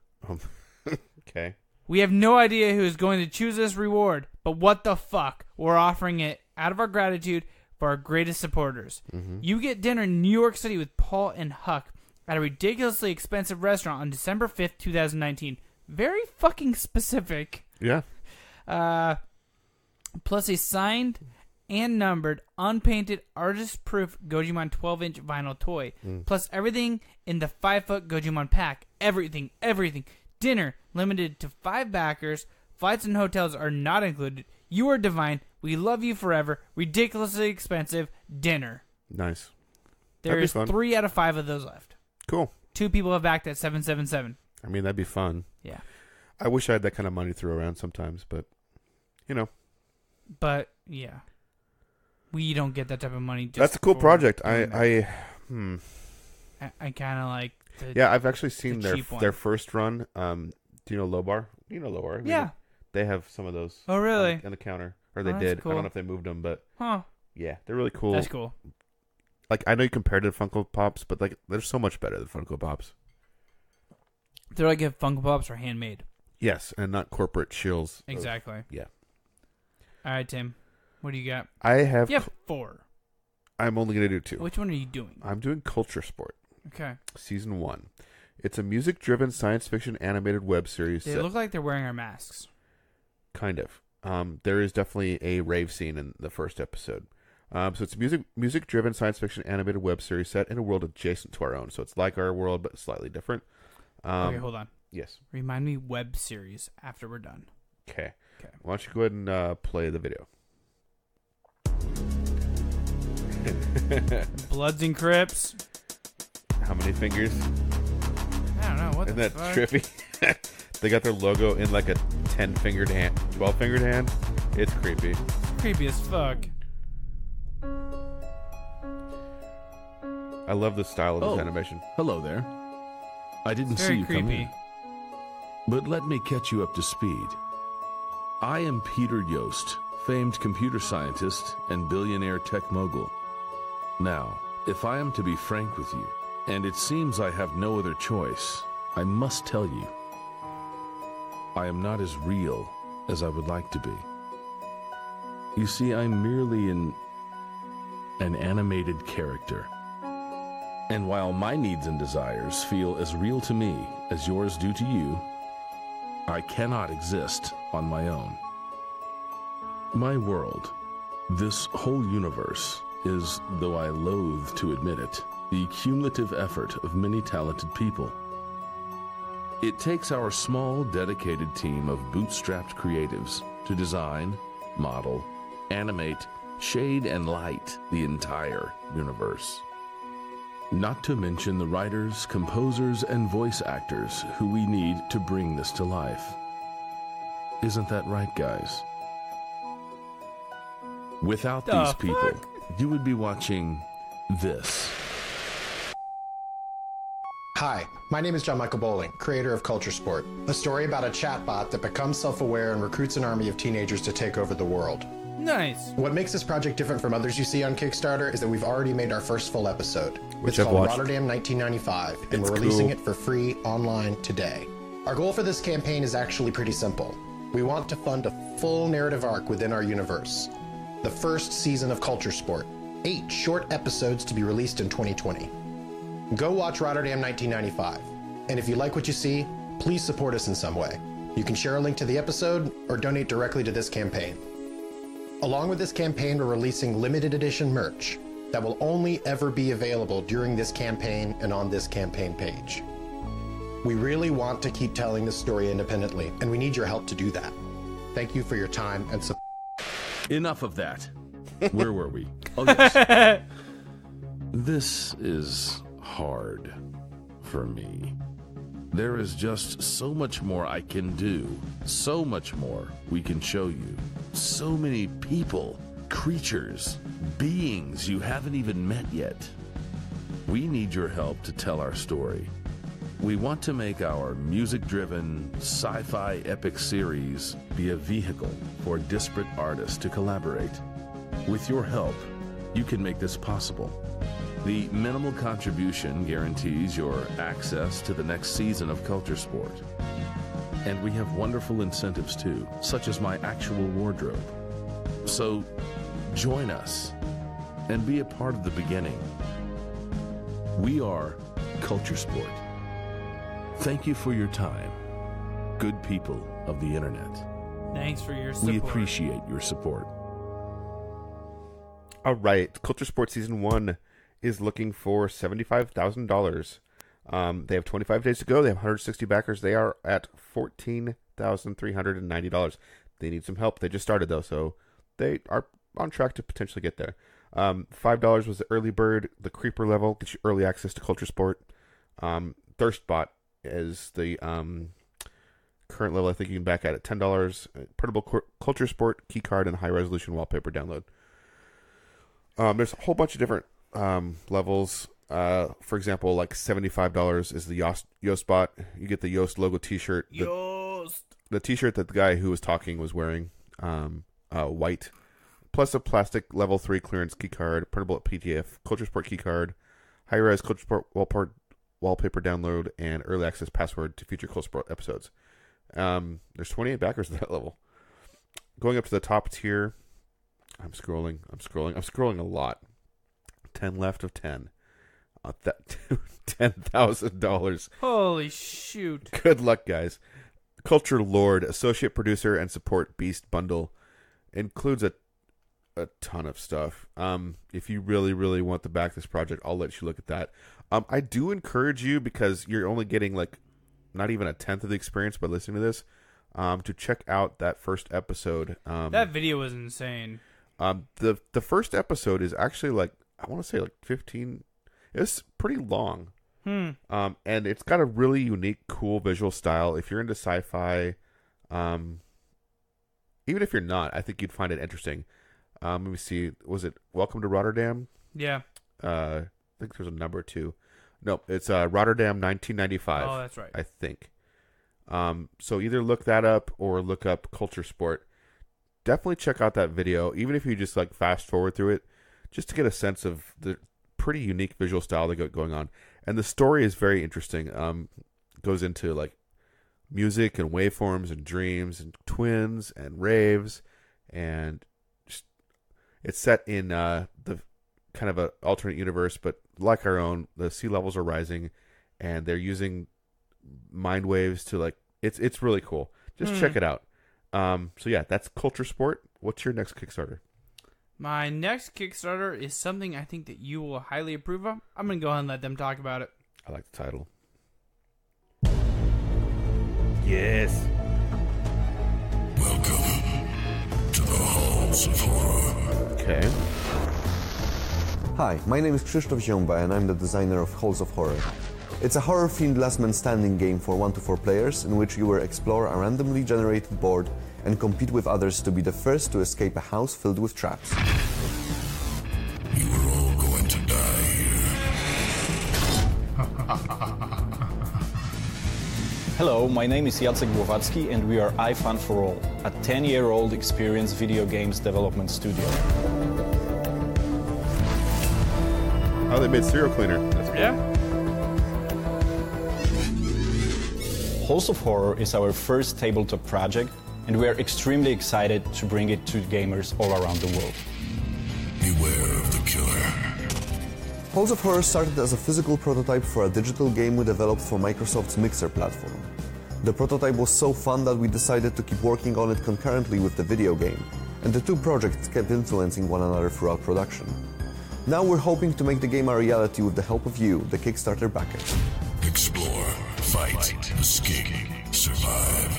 Okay. We have no idea who is going to choose this reward, but what the fuck? We're offering it out of our gratitude for our greatest supporters. You get dinner in New York City with Paul and Huck at a ridiculously expensive restaurant on December 5th, 2019. Very fucking specific. Yeah. Plus a signed and numbered, unpainted, artist-proof Gojimon 12-inch vinyl toy. Plus everything in the 5-foot Gojimon pack. Everything. Dinner, limited to 5 backers. Flights and hotels are not included. You are divine. We love you forever. Ridiculously expensive dinner. Nice. There's 3 out of 5 of those left. Cool. 2 people have backed at 777. I mean, that'd be fun. Yeah. I wish I had that kind of money to throw around sometimes, but, you know. But, yeah. We don't get that type of money. That's a cool project. I kind of like the Yeah, I've actually seen their first run. Do you know Low Bar? You know Low Bar. Yeah. They have some of those. Oh, really? On the counter. Or they did. Cool. I don't know if they moved them, but... Huh. Yeah, they're really cool. That's cool. Like, I know you compared it to Funko Pops, but, like, they're so much better than Funko Pops. They're like if Funko Pops are handmade. Yes, and not corporate shills. Exactly. Yeah. All right, Tim. What do you got? I have... You have 4. I'm only going to do 2. Which one are you doing? I'm doing Culture Sport. Okay. Season 1. It's a music-driven science fiction animated web series. They look like they're wearing our masks. Kind of. There is definitely a rave scene in the first episode. So it's a music-driven science fiction animated web series set in a world adjacent to our own. So it's like our world, but slightly different. Okay, hold on. Yes. Remind me web series after we're done. Okay. Why don't you go ahead and play the video? Bloods and Crips. How many fingers? I don't know. What Isn't the that fuck? trippy? They got their logo in like a 10-fingered hand, 12-fingered hand. It's creepy. Creepy as fuck. I love the style of this animation. Hello there. I didn't see you come in. But let me catch you up to speed. I am Peter Yost, famed computer scientist and billionaire tech mogul. Now, if I am to be frank with you, and it seems I have no other choice, I must tell you, I am not as real as I would like to be. You see, I'm merely an animated character. And while my needs and desires feel as real to me as yours do to you, I cannot exist on my own. My world, this whole universe, is, though I loathe to admit it, the cumulative effort of many talented people. It takes our small, dedicated team of bootstrapped creatives to design, model, animate, shade, and light the entire universe. Not to mention the writers, composers, and voice actors who we need to bring this to life. Isn't that right, guys? Without these people, you would be watching this. Hi, my name is John Michael Bowling, creator of Culture Sport, a story about a chatbot that becomes self-aware and recruits an army of teenagers to take over the world. Nice. What makes this project different from others you see on Kickstarter is that we've already made our first full episode. Which it's I've called watched. Rotterdam 1995, and It's we're releasing cool. it for free online today. Our goal for this campaign is actually pretty simple. We want to fund a full narrative arc within our universe. The first season of Culture Sport. 8 short episodes to be released in 2020. Go watch Rotterdam 1995. And if you like what you see, please support us in some way. You can share a link to the episode or donate directly to this campaign. Along with this campaign, we're releasing limited edition merch that will only ever be available during this campaign and on this campaign page. We really want to keep telling this story independently, and we need your help to do that. Thank you for your time and support. Enough of that. Where were we? Oh, yes. This is hard for me. There is just so much more I can do, so much more we can show you. So many people, creatures, beings you haven't even met yet. We need your help to tell our story. We want to make our music-driven, sci-fi epic series be a vehicle for disparate artists to collaborate. With your help, you can make this possible. The minimal contribution guarantees your access to the next season of Culture Sport. And we have wonderful incentives too, such as my actual wardrobe. So, join us and be a part of the beginning. We are Culture Sport. Thank you for your time, good people of the internet. Thanks for your support. We appreciate your support. All right, Culture Sport Season 1 is looking for $75,000. They have 25 days to go. They have 160 backers. They are at $14,390. They need some help. They just started, though, so they are on track to potentially get there. $5 was the early bird. The creeper level gets you early access to Culture Sport. Thirstbot is the current level. I think you can back at $10. Printable Culture Sport keycard and high-resolution wallpaper download. There's a whole bunch of different levels. For example, like $75 is the Yoast bot. You get the Yoast logo T-shirt. The T-shirt that the guy who was talking was wearing, white, plus a plastic level 3 clearance keycard, printable PDF, Culture Sport keycard, high-res Culture Sport wallpaper download, and early access password to future Culture Sport episodes. There's 28 backers at that level. Going up to the top tier, I'm scrolling a lot. 10 left of 10. $10,000. Holy shoot. Good luck, guys. Culture Lord, associate producer and support beast bundle includes a ton of stuff. If you really, really want to back this project, I'll let you look at that. I do encourage you, because you're only getting like not even a tenth of the experience by listening to this, to check out that first episode. That video was insane. The first episode is actually like, I want to say like 15. It's pretty long. And it's got a really unique, cool visual style. If you're into sci-fi, even if you're not, I think you'd find it interesting. Let me see. Was it Welcome to Rotterdam? Yeah. I think there's a number 2. No, it's Rotterdam 1995. Oh, that's right. I think. So either look that up or look up Culture Sport. Definitely check out that video, even if you just like fast forward through it, just to get a sense of the pretty unique visual style they got going on. And the story is very interesting. Goes into like music and waveforms and dreams and twins and raves, and just, it's set in the kind of a alternate universe, but like our own. The sea levels are rising, and they're using mind waves to like. It's really cool. Just check it out. So yeah, that's Culture Sport. What's your next Kickstarter? My next Kickstarter is something I think that you will highly approve of. I'm going to go ahead and let them talk about it. I like the title. Yes. Welcome to the Halls of Horror. Okay. Hi, my name is Krzysztof Ziomba and I'm the designer of Halls of Horror. It's a horror-themed last man standing game for 1 to 4 players in which you will explore a randomly generated board and compete with others to be the first to escape a house filled with traps. You are all going to die here. Hello, my name is Jacek Głowacki and we are eventful, a 10-year-old experienced video games development studio. Oh, they made Serial Cleaner. That's cool. Yeah. Halls of Horror is our first tabletop project, and we are extremely excited to bring it to gamers all around the world. Beware of the killer. Halls of Horror started as a physical prototype for a digital game we developed for Microsoft's Mixer platform. The prototype was so fun that we decided to keep working on it concurrently with the video game, and the two projects kept influencing one another throughout production. Now we're hoping to make the game a reality with the help of you, the Kickstarter backers. Explore, fight, escape, survive.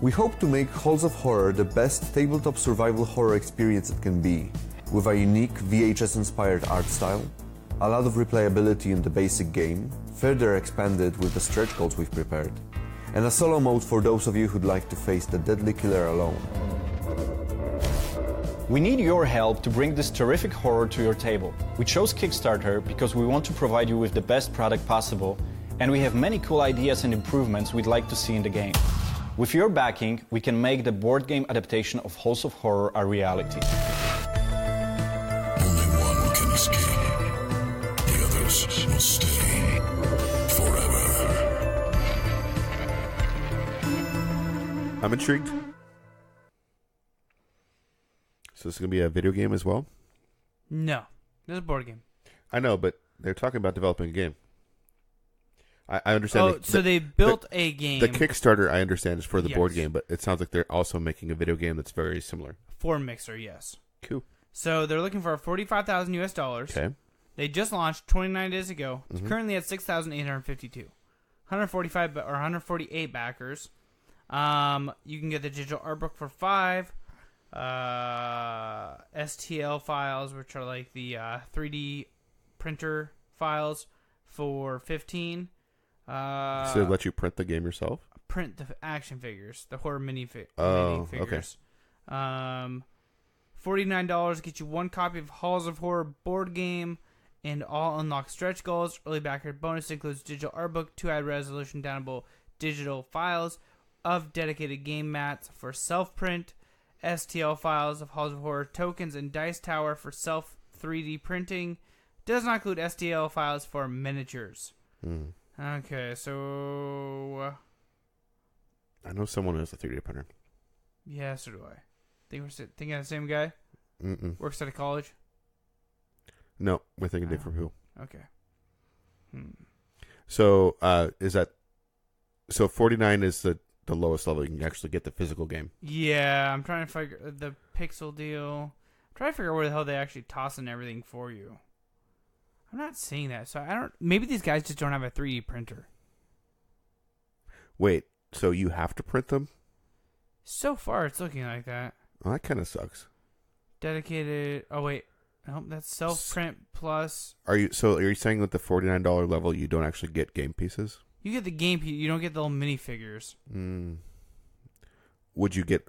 We hope to make Halls of Horror the best tabletop survival horror experience it can be, with a unique VHS-inspired art style, a lot of replayability in the basic game, further expanded with the stretch goals we've prepared, and a solo mode for those of you who'd like to face the deadly killer alone. We need your help to bring this terrific horror to your table. We chose Kickstarter because we want to provide you with the best product possible, and we have many cool ideas and improvements we'd like to see in the game. With your backing, we can make the board game adaptation of Halls of Horror a reality. Only one can escape. The others will stay forever. I'm intrigued. So this is going to be a video game as well? No. This is a board game. I know, but they're talking about developing a game. I understand. Oh, so they built a game. The Kickstarter, I understand, is for the board Yes. game, but it sounds like they're also making a video game that's very similar. For Mixer, yes. Cool. So they're looking for $45,000 US dollars. Okay. They just launched 29 days ago. It's Mhm. currently at 6,852. 145 or 148 backers. You can get the digital art book for $5. STL files, which are like the 3D printer files, for $15. So they let you print the game yourself? Print the action figures, the horror mini figures. Okay. $49 get you one copy of Halls of Horror board game and all unlocked stretch goals. Early backer bonus includes digital art book, 2 high resolution downloadable digital files of dedicated game mats for self print, STL files of Halls of Horror tokens, and dice tower for self 3D printing. Does not include STL files for miniatures. Hmm. Okay, so I know someone who has a 3D printer. yeah, so do I. Think we're thinking of the same guy? Mm-mm. Works at a college? No, we're thinking different people. Okay. So is that 49 is the lowest level you can actually get the physical game? Yeah, I'm trying to figure the pixel deal. I'm trying to figure out where the hell they actually tossing everything for you. I'm not seeing that, so I don't. Maybe these guys just don't have a 3D printer. Wait, so you have to print them? So far, it's looking like that. Well, that kind of sucks. Dedicated. Oh wait, nope. That's self print plus. Are you saying that the $49 level you don't actually get game pieces? You get the game piece. You don't get the little minifigures. Would you get,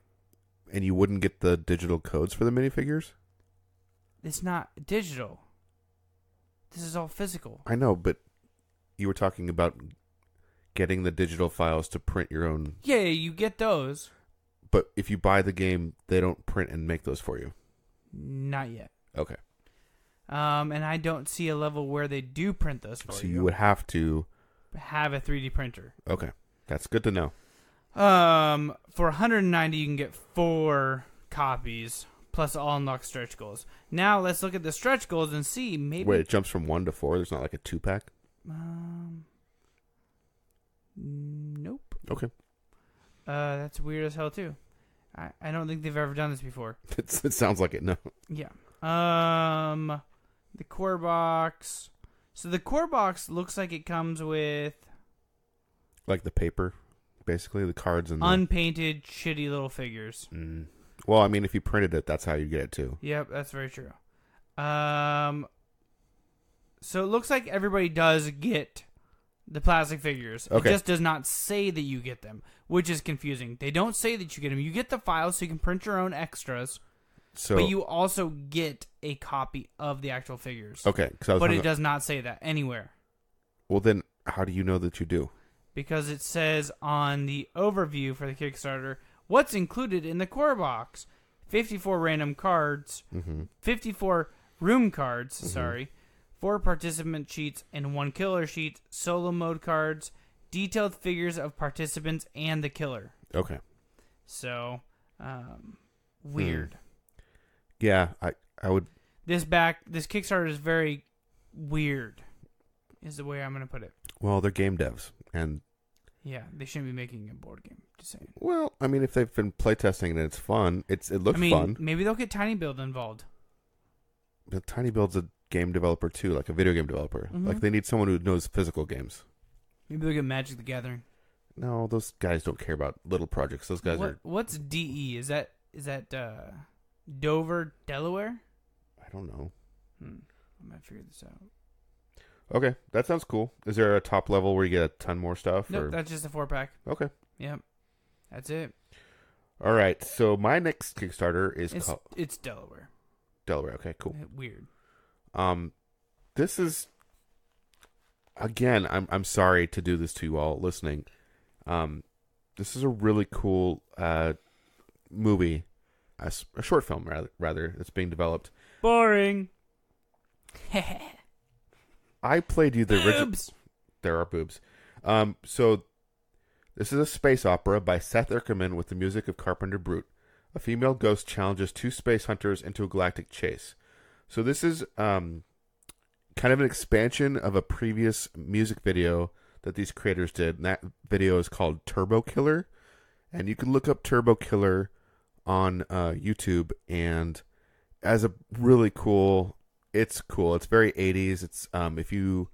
and you wouldn't get the digital codes for the minifigures? It's not digital. This is all physical. I know, but you were talking about getting the digital files to print your own. Yeah, you get those. But if you buy the game, they don't print and make those for you. Not yet. Okay. And I don't see a level where they do print those for you. So you would have to have a 3D printer. Okay, that's good to know. For 190, you can get 4 copies plus all unlocked stretch goals. Now let's look at the stretch goals and see maybe. Wait, it jumps from 1 to 4. There's not like a 2-pack. Nope. Okay. That's weird as hell too. I don't think they've ever done this before. It sounds like it. No. Yeah. The core box. So the core box looks like it comes with like the paper, basically the cards and unpainted, shitty little figures. Well, I mean, if you printed it, that's how you get it too. Yep, that's very true. So it looks like everybody does get the plastic figures. Okay. It just does not say that you get them, which is confusing. They don't say that you get them. You get the files so you can print your own extras, but you also get a copy of the actual figures. Okay. But it does not say that anywhere. Well, then how do you know that you do? Because it says on the overview for the Kickstarter, what's included in the core box. 54 random cards, 54 room cards, 4 participant sheets and 1 killer sheet, solo mode cards, detailed figures of participants and the killer. Okay. So, weird. Yeah, I would... This Kickstarter is very weird, is the way I'm going to put it. Well, they're game devs, and... Yeah, they shouldn't be making a board game, just saying. Well, I mean, if they've been playtesting and it's fun, it looks fun. Maybe they'll get Tiny Build involved. But Tiny Build's a game developer too, like a video game developer. Like they need someone who knows physical games. Maybe they'll get Magic the Gathering. No, those guys don't care about little projects. Those guys are... What's DE? Is that Dover, Delaware? I don't know. I might figure this out. Okay, that sounds cool. Is there a top level where you get a ton more stuff? Nope, that's just a 4-pack. Okay. Yep. That's it. All right, so my next Kickstarter is called... It's Delaware. Delaware, okay, cool. Weird. This is... Again, I'm sorry to do this to you all listening. This is a really cool movie, a short film rather, that's being developed. Boring. I played you the original. Boobs. There are boobs. So this is a space opera by Seth Erkerman with the music of Carpenter Brute. A female ghost challenges 2 space hunters into a galactic chase. So this is kind of an expansion of a previous music video that these creators did. And that video is called Turbo Killer. And you can look up Turbo Killer on YouTube, and as a really cool... It's cool. It's very 80s. It's if you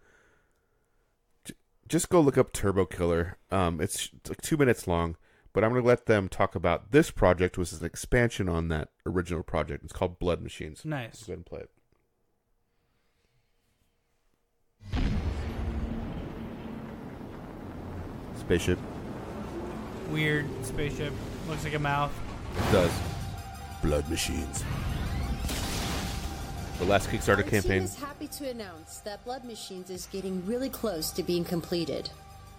just go look up Turbo Killer. It's like 2 minutes long, but I'm going to let them talk about this project, which is an expansion on that original project. It's called Blood Machines. Nice. Let's go ahead and play it. Spaceship. Weird spaceship. Looks like a mouth. It does. Blood Machines. The last Kickstarter campaign. Our team is happy to announce that Blood Machines is getting really close to being completed.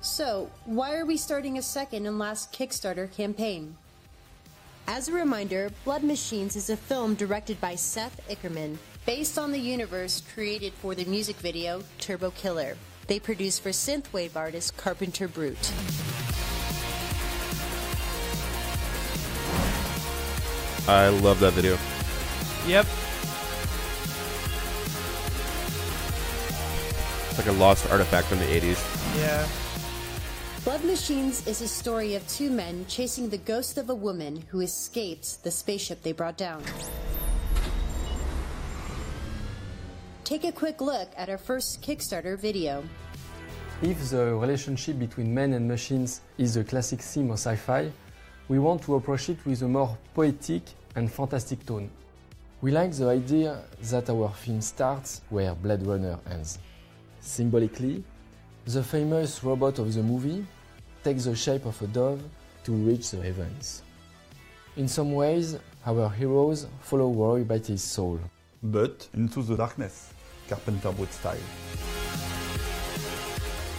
So, why are we starting a second and last Kickstarter campaign? As a reminder, Blood Machines is a film directed by Seth Ickerman, based on the universe created for the music video Turbo Killer. They produced for synthwave artist Carpenter Brute. I love that video. Yep. It's like a lost artifact from the 80s. Yeah. Blood Machines is a story of 2 men chasing the ghost of a woman who escaped the spaceship they brought down. Take a quick look at our first Kickstarter video. If the relationship between men and machines is a classic theme of sci-fi, we want to approach it with a more poetic and fantastic tone. We like the idea that our film starts where Blade Runner ends. Symbolically, the famous robot of the movie takes the shape of a dove to reach the heavens. In some ways, our heroes follow Roy Batty's soul. But into the darkness, Carpenter Brute style.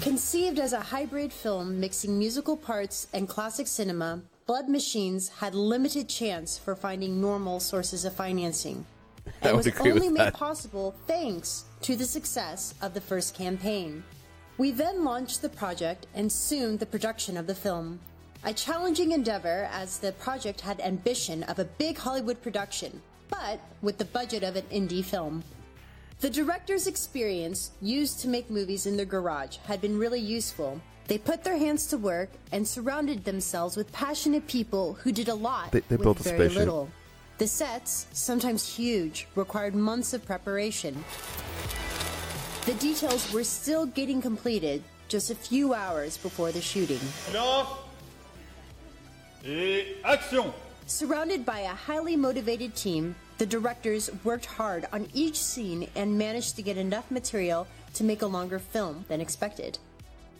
Conceived as a hybrid film mixing musical parts and classic cinema, Blood Machines had limited chance for finding normal sources of financing. I It would was agree only with made that. possible thanks to the success of the first campaign. We then launched the project and soon the production of the film. A challenging endeavor as the project had ambition of a big Hollywood production, but with the budget of an indie film. The director's experience used to make movies in their garage had been really useful. They put their hands to work and surrounded themselves with passionate people who did a lot They with built a very spaceship. little. The sets, sometimes huge, required months of preparation. The details were still getting completed just a few hours before the shooting. Silence et action! Surrounded by a highly motivated team, The directors worked hard on each scene and managed to get enough material to make a longer film than expected.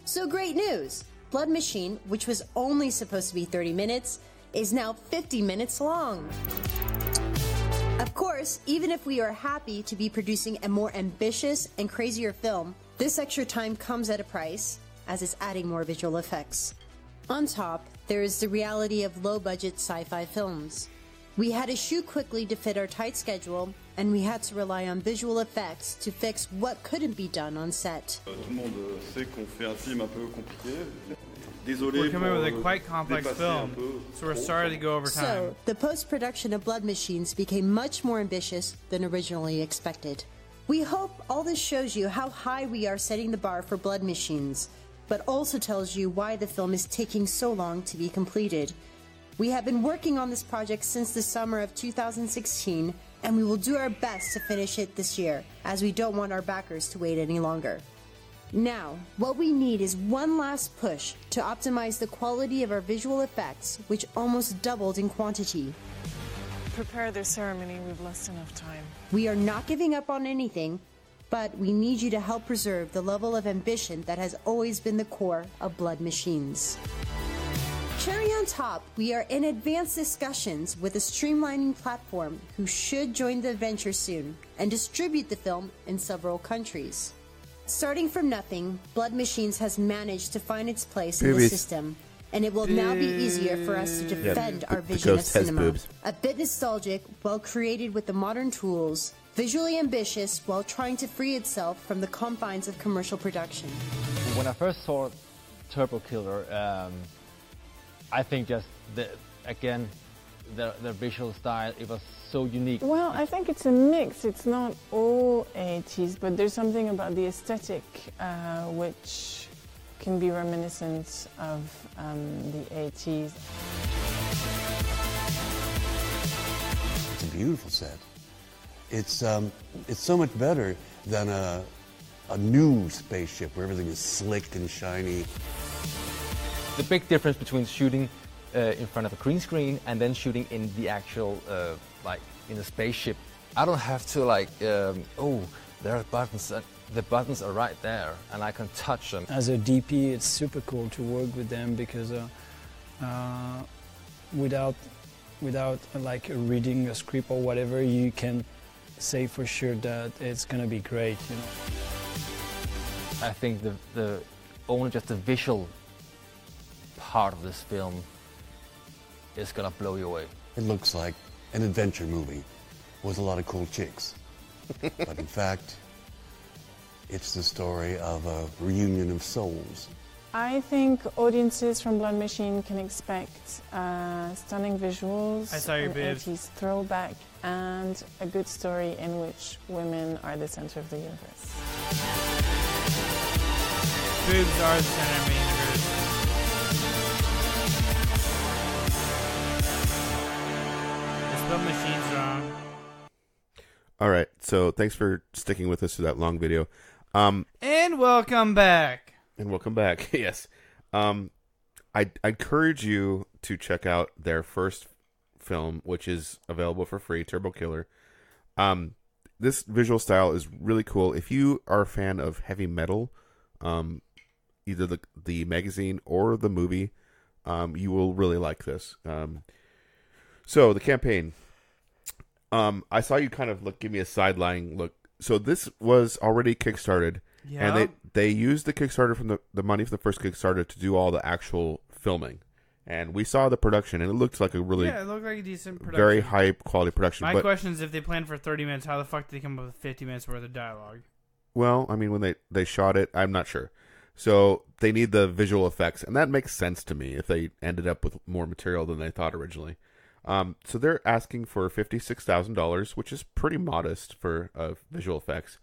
So great news! Blood Machine, which was only supposed to be 30 minutes, is now 50 minutes long. Of course, even if we are happy to be producing a more ambitious and crazier film, this extra time comes at a price, as it's adding more visual effects. On top, there is the reality of low-budget sci-fi films. We had to shoot quickly to fit our tight schedule, and we had to rely on visual effects to fix what couldn't be done on set. We're coming with a quite complex film, so we're sorry to go over time. So, the post-production of Blood Machines became much more ambitious than originally expected. We hope all this shows you how high we are setting the bar for Blood Machines, but also tells you why the film is taking so long to be completed. We have been working on this project since the summer of 2016, and we will do our best to finish it this year, as we don't want our backers to wait any longer. Now, what we need is one last push to optimize the quality of our visual effects, which almost doubled in quantity. Prepare their ceremony, we've lost enough time. We are not giving up on anything, but we need you to help preserve the level of ambition that has always been the core of Blood Machines. Cherry on top, we are in advanced discussions with a streamlining platform who should join the adventure soon and distribute the film in several countries. Starting from nothing, Blood Machines has managed to find its place in the system, and it will now be easier for us to defend our vision of cinema. A bit nostalgic, well created with the modern tools, visually ambitious while trying to free itself from the confines of commercial production. When I first saw Turbo Killer, I think just the visual style, it was so unique. Well, I think it's a mix. It's not all 80s, but there's something about the aesthetic which can be reminiscent of the 80s. It's a beautiful set. It's so much better than a new spaceship where everything is slick and shiny. The big difference between shooting in front of a green screen and then shooting in the actual, like in a spaceship. I don't have to oh, there are buttons. The buttons are right there, and I can touch them. As a DP, it's super cool to work with them because without like reading a script or whatever, you can say for sure that it's gonna be great. You know. I think the only just the visual part of this film is gonna blow you away. It looks like an adventure movie with a lot of cool chicks. But in fact, it's the story of a reunion of souls. I think audiences from Blood Machine can expect stunning visuals, an 80s throwback, and a good story in which women are the center of the universe. Boobs are the center of the universe. Blood Machine's wrong. All right, so thanks for sticking with us through that long video. And welcome back. And welcome back. Yes. I encourage you to check out their first film, which is available for free, Turbo Killer. This visual style is really cool. If you are a fan of heavy metal, either the magazine or the movie, you will really like this. So the campaign, I saw you kind of give me a sideline look. So this was already Kickstarted, and they used the Kickstarter from the money from the first Kickstarter to do all the actual filming. And we saw the production, and it looked like a really it looked like a decent production. Very high quality production. My question is, if they planned for 30 minutes, how the fuck did they come up with 50 minutes worth of dialogue? Well, I mean, when they shot it, I'm not sure. So they need the visual effects, and that makes sense to me if they ended up with more material than they thought originally. So they're asking for $56,000, which is pretty modest for visual effects.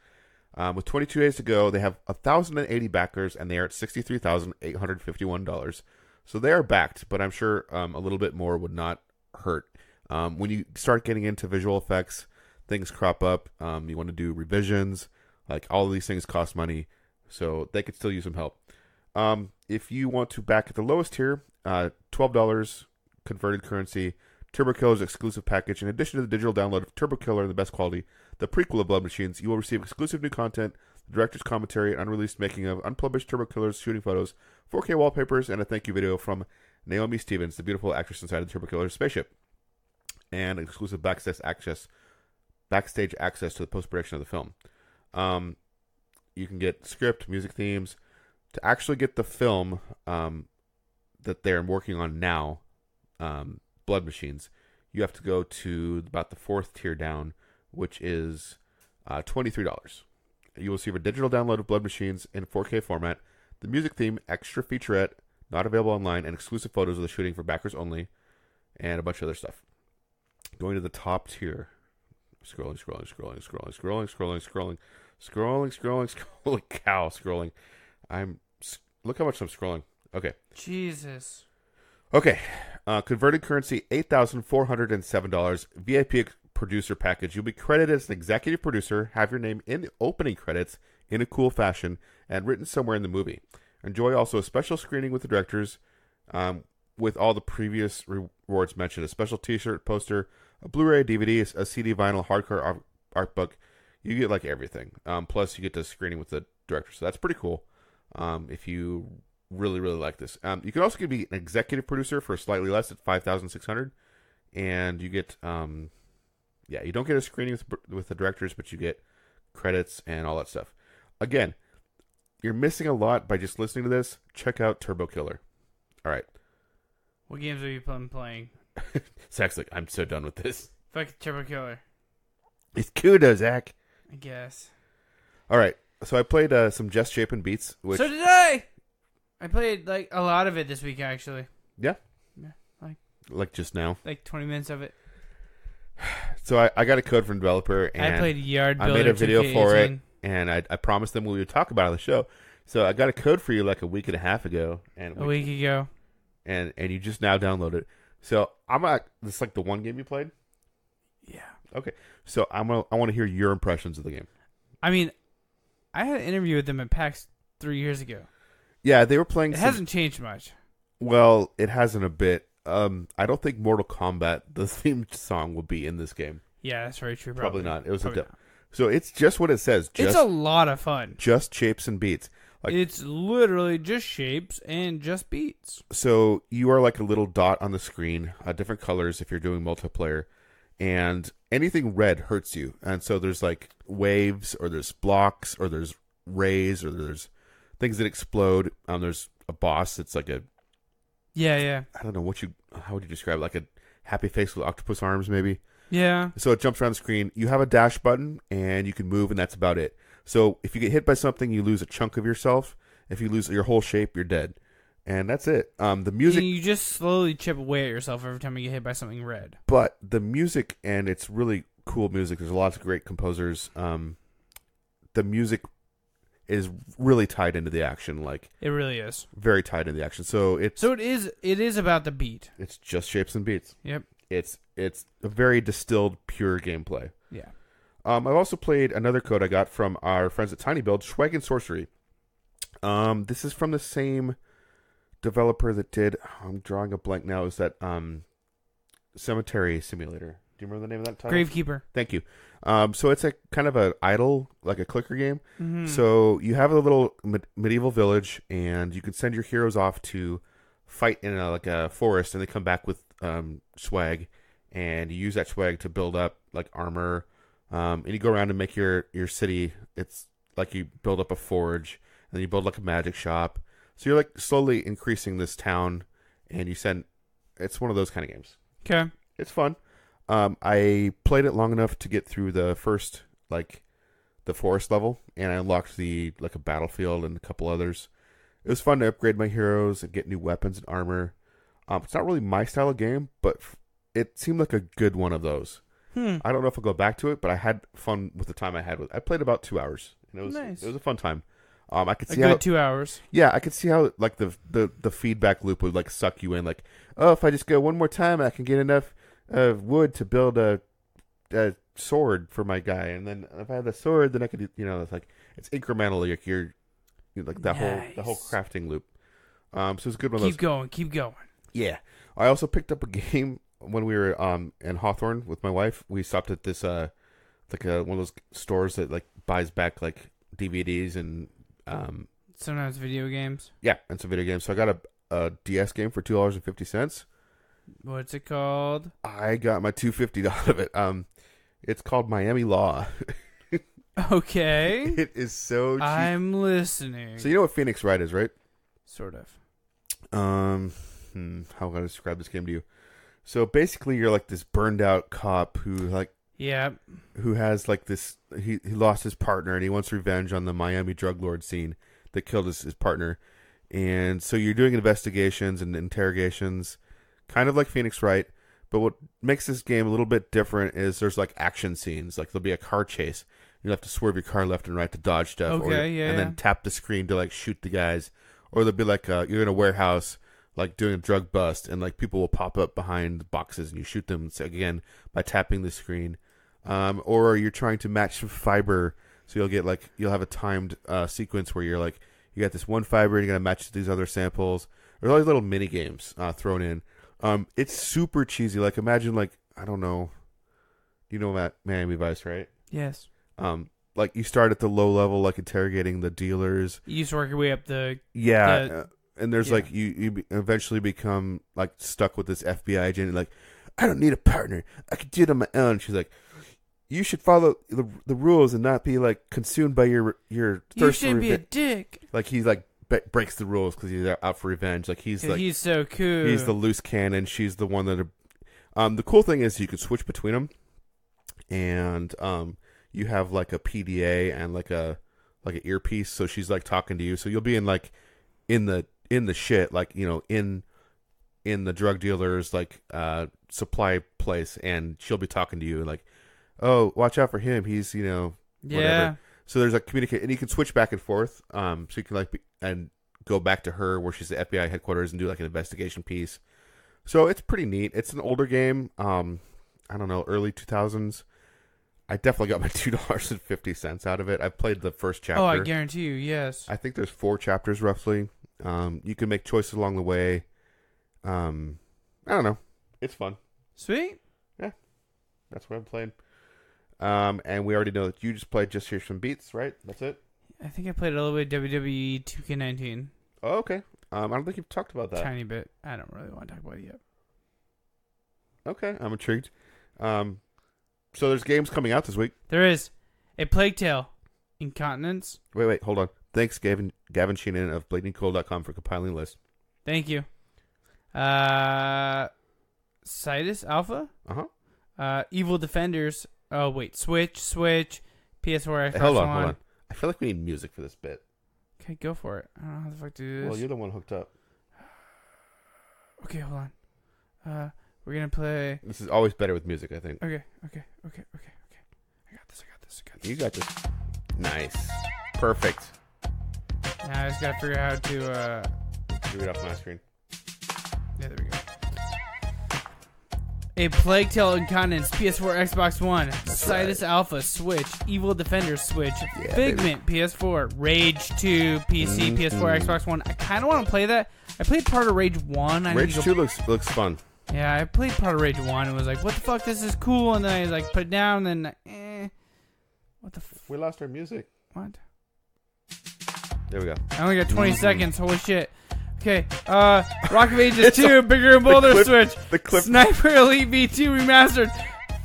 With 22 days to go, they have 1,080 backers, and they are at $63,851. So they are backed, but I'm sure a little bit more would not hurt. When you start getting into visual effects, things crop up. You want to do revisions. All of these things cost money, so they could still use some help. If you want to back at the lowest tier, $12 converted currency, Turbo Killer's exclusive package. In addition to the digital download of Turbo Killer in the best quality, the prequel of Blood Machines, you will receive exclusive new content, the director's commentary, and unreleased making of, unpublished Turbo Killer's shooting photos, 4K wallpapers, and a thank you video from Naomi Stevens, the beautiful actress inside the Turbo Killer's spaceship, and exclusive backstage access to the post-production of the film. You can get script, music themes. To actually get the film that they're working on now, Blood Machines, you have to go to about the 4th tier down, which is $23. You will receive a digital download of Blood Machines in 4K format, the music theme, extra featurette, not available online, and exclusive photos of the shooting for backers only, and a bunch of other stuff. Going to the top tier, scrolling. Holy cow, scrolling. Look how much I'm scrolling. Okay. Jesus. Okay. Converted currency, $8,407. VIP producer package. You'll be credited as an executive producer, have your name in the opening credits in a cool fashion, and written somewhere in the movie. Enjoy also a special screening with the directors, with all the previous rewards mentioned. A special t-shirt, poster, a Blu-ray, DVD, a CD, vinyl, hardcover art book. You get like everything. Plus you get to screening with the director. So that's pretty cool. If you really, really like this. You can also be an executive producer for slightly less at $5,600. And you get, you don't get a screening with the directors, but you get credits and all that stuff. Again, you're missing a lot by just listening to this. Check out Turbo Killer. All right. What games are you playing? Zach's like, I'm so done with this. Fuck Turbo Killer. It's kudos, Zach. I guess. All right. So I played some Just Shaping Beats. Which... So did I! I played like a lot of it this week, actually. Yeah? Yeah. Like just now? Like 20 minutes of it. So I got a code from the developer, and I played Yard Builder. I made a video 2K18. for it, and I promised them we would talk about it on the show. So I got a code for you like a week and a half ago. And a week ago. And you just now downloaded it. So this is like the one game you played? Yeah. Okay. So I want to hear your impressions of the game. I mean, I had an interview with them at PAX 3 years ago. Yeah, they were playing. It hasn't changed much. Well, it hasn't a bit. I don't think Mortal Kombat, the theme song, will be in this game. Yeah, that's very true. Probably not. It was so it's just what it says. It's a lot of fun. Just shapes and beats. Like, it's literally just shapes and just beats. So you are like a little dot on the screen, different colors if you're doing multiplayer, and anything red hurts you. And so there's like waves, or there's blocks, or there's rays, or there's things that explode. There's a boss that's like a yeah. I don't know how would you describe it? Like a happy face with octopus arms, maybe. Yeah. So it jumps around the screen. You have a dash button, and you can move, and that's about it. So if you get hit by something, you lose a chunk of yourself. If you lose your whole shape, you're dead. And that's it. The music... And you just slowly chip away at yourself every time you get hit by something red. But the music, and it's really cool music. There's lots of great composers. The music is really tied into the action. Like it really is. Very tied into the action. So it is about the beat. It's just shapes and beats. Yep. It's a very distilled, pure gameplay. Yeah. I've also played another code I got from our friends at Tiny Build, Swag and Sorcery. This is from the same developer that did, I'm drawing a blank now, is that Cemetery Simulator. Do you remember the name of that title? Gravekeeper. Thank you. So it's a kind of an idle, like a clicker game. Mm-hmm. So you have a little medieval village, and you can send your heroes off to fight in a forest, and they come back with swag, and you use that swag to build up like armor. And you go around and make your city. It's like you build up a forge, and then you build like a magic shop. So you're like slowly increasing this town, and it's one of those kind of games. Okay. It's fun. I played it long enough to get through the first, the forest level, and I unlocked a battlefield and a couple others. It was fun to upgrade my heroes and get new weapons and armor. It's not really my style of game, but it seemed like a good one of those. I don't know if I'll go back to it, but I had fun with the time I had with it. I played about 2 hours, and it was nice. It was a fun time. I could see a good how 2 hours. Yeah, I could see how like the feedback loop would like suck you in. Like, oh, if I just go one more time, I can get enough wood to build a sword for my guy, and then if I have the sword, then I could it's like it's incrementally like you're like that whole crafting loop. So it's a good one. Keep going. Yeah, I also picked up a game when we were in Hawthorne with my wife, we stopped at this one of those stores that like buys back like DVDs and sometimes video games. Yeah, and some video games. So I got a DS game for $2.50. What's it called? I got my $2.50 out of it. It's called Miami Law. Okay. It is so cheap. I'm listening. So you know what Phoenix Wright is, right? Sort of. How can I describe this game to you? So basically, you're like this burned out cop who who has like this. He lost his partner and he wants revenge on the Miami drug lord scene that killed his partner, and so you're doing investigations and interrogations, kind of like Phoenix Wright. But what makes this game a little bit different is there's like action scenes. Like there'll be a car chase. You'll have to swerve your car left and right to dodge stuff, and then tap the screen to like shoot the guys. Or there'll be like you're in a warehouse, like doing a drug bust, and like people will pop up behind the boxes, and you shoot them again by tapping the screen. Or you're trying to match some fiber, so you'll have a timed sequence where you're like you got this one fiber and you got to match these other samples. There's all these little mini games thrown in. It's super cheesy. Like imagine like I don't know, you know Miami Vice, right? Yes. Like you start at the low level, like interrogating the dealers. You just work your way up the and there's like you eventually become like stuck with this FBI agent. And like, I don't need a partner. I can do it on my own. She's like, you should follow the rules and not be like consumed by your thirst. You shouldn't be a dick. Like he's like breaks the rules because he's out for revenge. Like he's so cool. He's the loose cannon. She's the one that. The cool thing is you can switch between them, and you have like a PDA and like an earpiece, so she's like talking to you. So you'll be in like in the shit, like you know in the drug dealer's like supply place, and she'll be talking to you like, oh, watch out for him. He's whatever. Yeah. So there's like communicate, and you can switch back and forth. So you can and go back to her where she's the FBI headquarters and do like an investigation piece. So it's pretty neat. It's an older game. I don't know, early 2000s. I definitely got my $2.50 out of it. I played the first chapter. Oh, I guarantee you, yes. I think there's 4 chapters roughly. You can make choices along the way. I don't know. It's fun. Sweet. Yeah. That's what I'm playing. And we already know that you just played Just Hear Some Beats, right? That's it? I think I played a little bit of WWE 2K19. Oh, okay. I don't think you've talked about that. Tiny bit. I don't really want to talk about it yet. Okay, I'm intrigued. So there's games coming out this week. There is. A Plague Tale. Incontinence. Wait, hold on. Thanks, Gavin Sheenan of BlazingCool.com for compiling the list. Thank you. Citus Alpha? Uh-huh. Evil Defenders. Oh, wait. Switch, PS4, Xbox Hey, hold One. on. I feel like we need music for this bit. Okay, go for it. I don't know how the fuck to do this. Well, you're the one hooked up. Okay, hold on. We're going to play... This is always better with music, I think. Okay. I got this. You got this. Nice. Perfect. Now I just got to figure out how to... Do it off my screen. Yeah, there we go. A Plague Tale Incontinence, PS4, Xbox One, Citus Alpha, Switch, Evil Defender, Switch, Figment, baby. PS4, Rage 2, PC, PS4, Xbox One. I kind of want to play that. I played part of Rage 1. Rage 2 looks fun. Yeah, I played part of Rage 1 and was like, what the fuck, this is cool. And then I like put it down and then, what the We lost our music. What? There we go. I only got 20 seconds. Holy shit. Okay, Rock of Ages 2, Bigger and Bolder Switch, Sniper Elite V2 Remastered,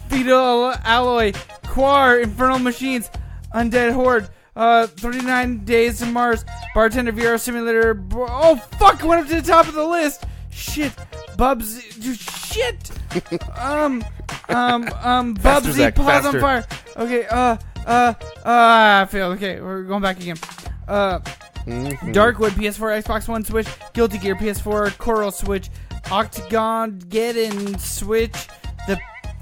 Fetal Alloy, Quar, Infernal Machines, Undead Horde, 39 Days to Mars, Bartender VR Simulator, oh fuck, went up to the top of the list, shit, Bubsy, shit, Bubsy, Pause on Fire, okay, I failed, okay, we're going back again, Darkwood, PS4, Xbox One, Switch, Guilty Gear, PS4, Coral, Switch, Octagon, Geddon, Switch,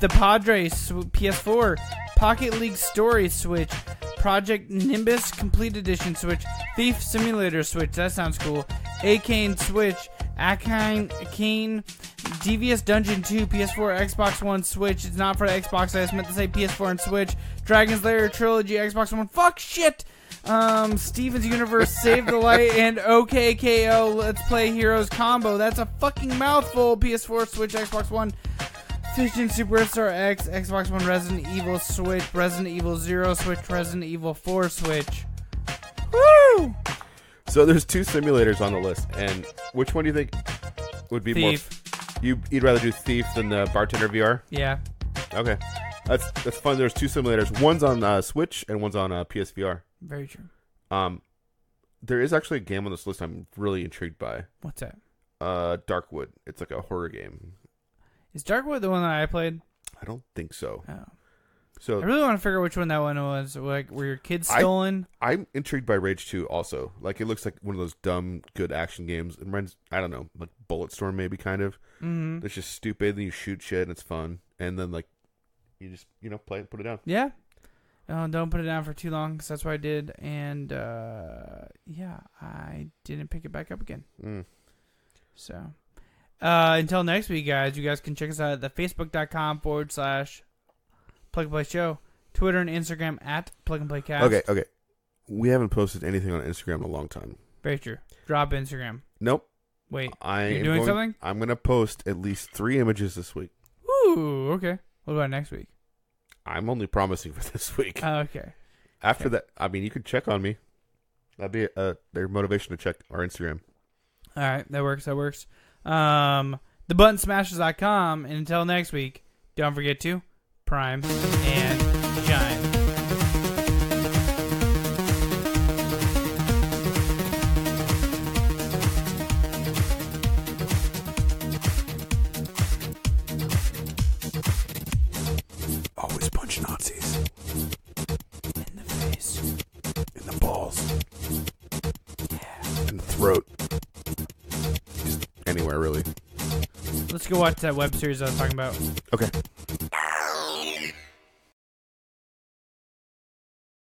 the Padre, PS4, Pocket League Story, Switch, Project Nimbus, Complete Edition, Switch, Thief Simulator, Switch, that sounds cool, Akane, Switch, Akane, Devious Dungeon 2, PS4, Xbox One, Switch, it's not for the Xbox, I just meant to say PS4 and Switch, Dragon's Lair Trilogy, Xbox One, fuck shit! Steven's Universe, Save the Light, and OKKO Let's Play Heroes Combo. That's a fucking mouthful. PS4, Switch, Xbox One. Fishing Superstar X, Xbox One, Resident Evil Switch, Resident Evil 0 Switch, Resident Evil 4 Switch. Woo! So there's 2 simulators on the list, and which one do you think would be Thief. more? You'd rather do Thief than the Bartender VR? Yeah. Okay, that's fun. There's 2 simulators. One's on Switch and one's on PSVR. Very true. There is actually a game on this list I'm really intrigued by. What's that? Darkwood. It's like a horror game. Is Darkwood the one that I played? I don't think so. Oh. So I really want to figure out which one that one was. Like, were your kids stolen? I'm intrigued by Rage 2 also. Like, it looks like one of those dumb, good action games. It reminds, I don't know, like Bulletstorm maybe, kind of. Mm-hmm. It's just stupid, and you shoot shit, and it's fun. And then, like, you just, play it, put it down. Yeah. Don't put it down for too long, because that's what I did. And, yeah, I didn't pick it back up again. So, until next week, guys, you guys can check us out at the facebook.com/plug-and-play-show, Twitter and Instagram at plug-and-play-cast. Okay. We haven't posted anything on Instagram in a long time. Very true. Drop Instagram. Nope. Wait, you're doing something? I'm going to post at least 3 images this week. Ooh, okay. What about next week? I'm only promising for this week. Okay. After that, I mean, you could check on me. That'd be their motivation to check our Instagram. All right, that works. TheButtonSmashers.com. And until next week, don't forget to prime and shine. Always punch Nazis. In the face. In the balls. Yeah. In the throat. Just anywhere, really. Let's go watch that web series I was talking about. Okay.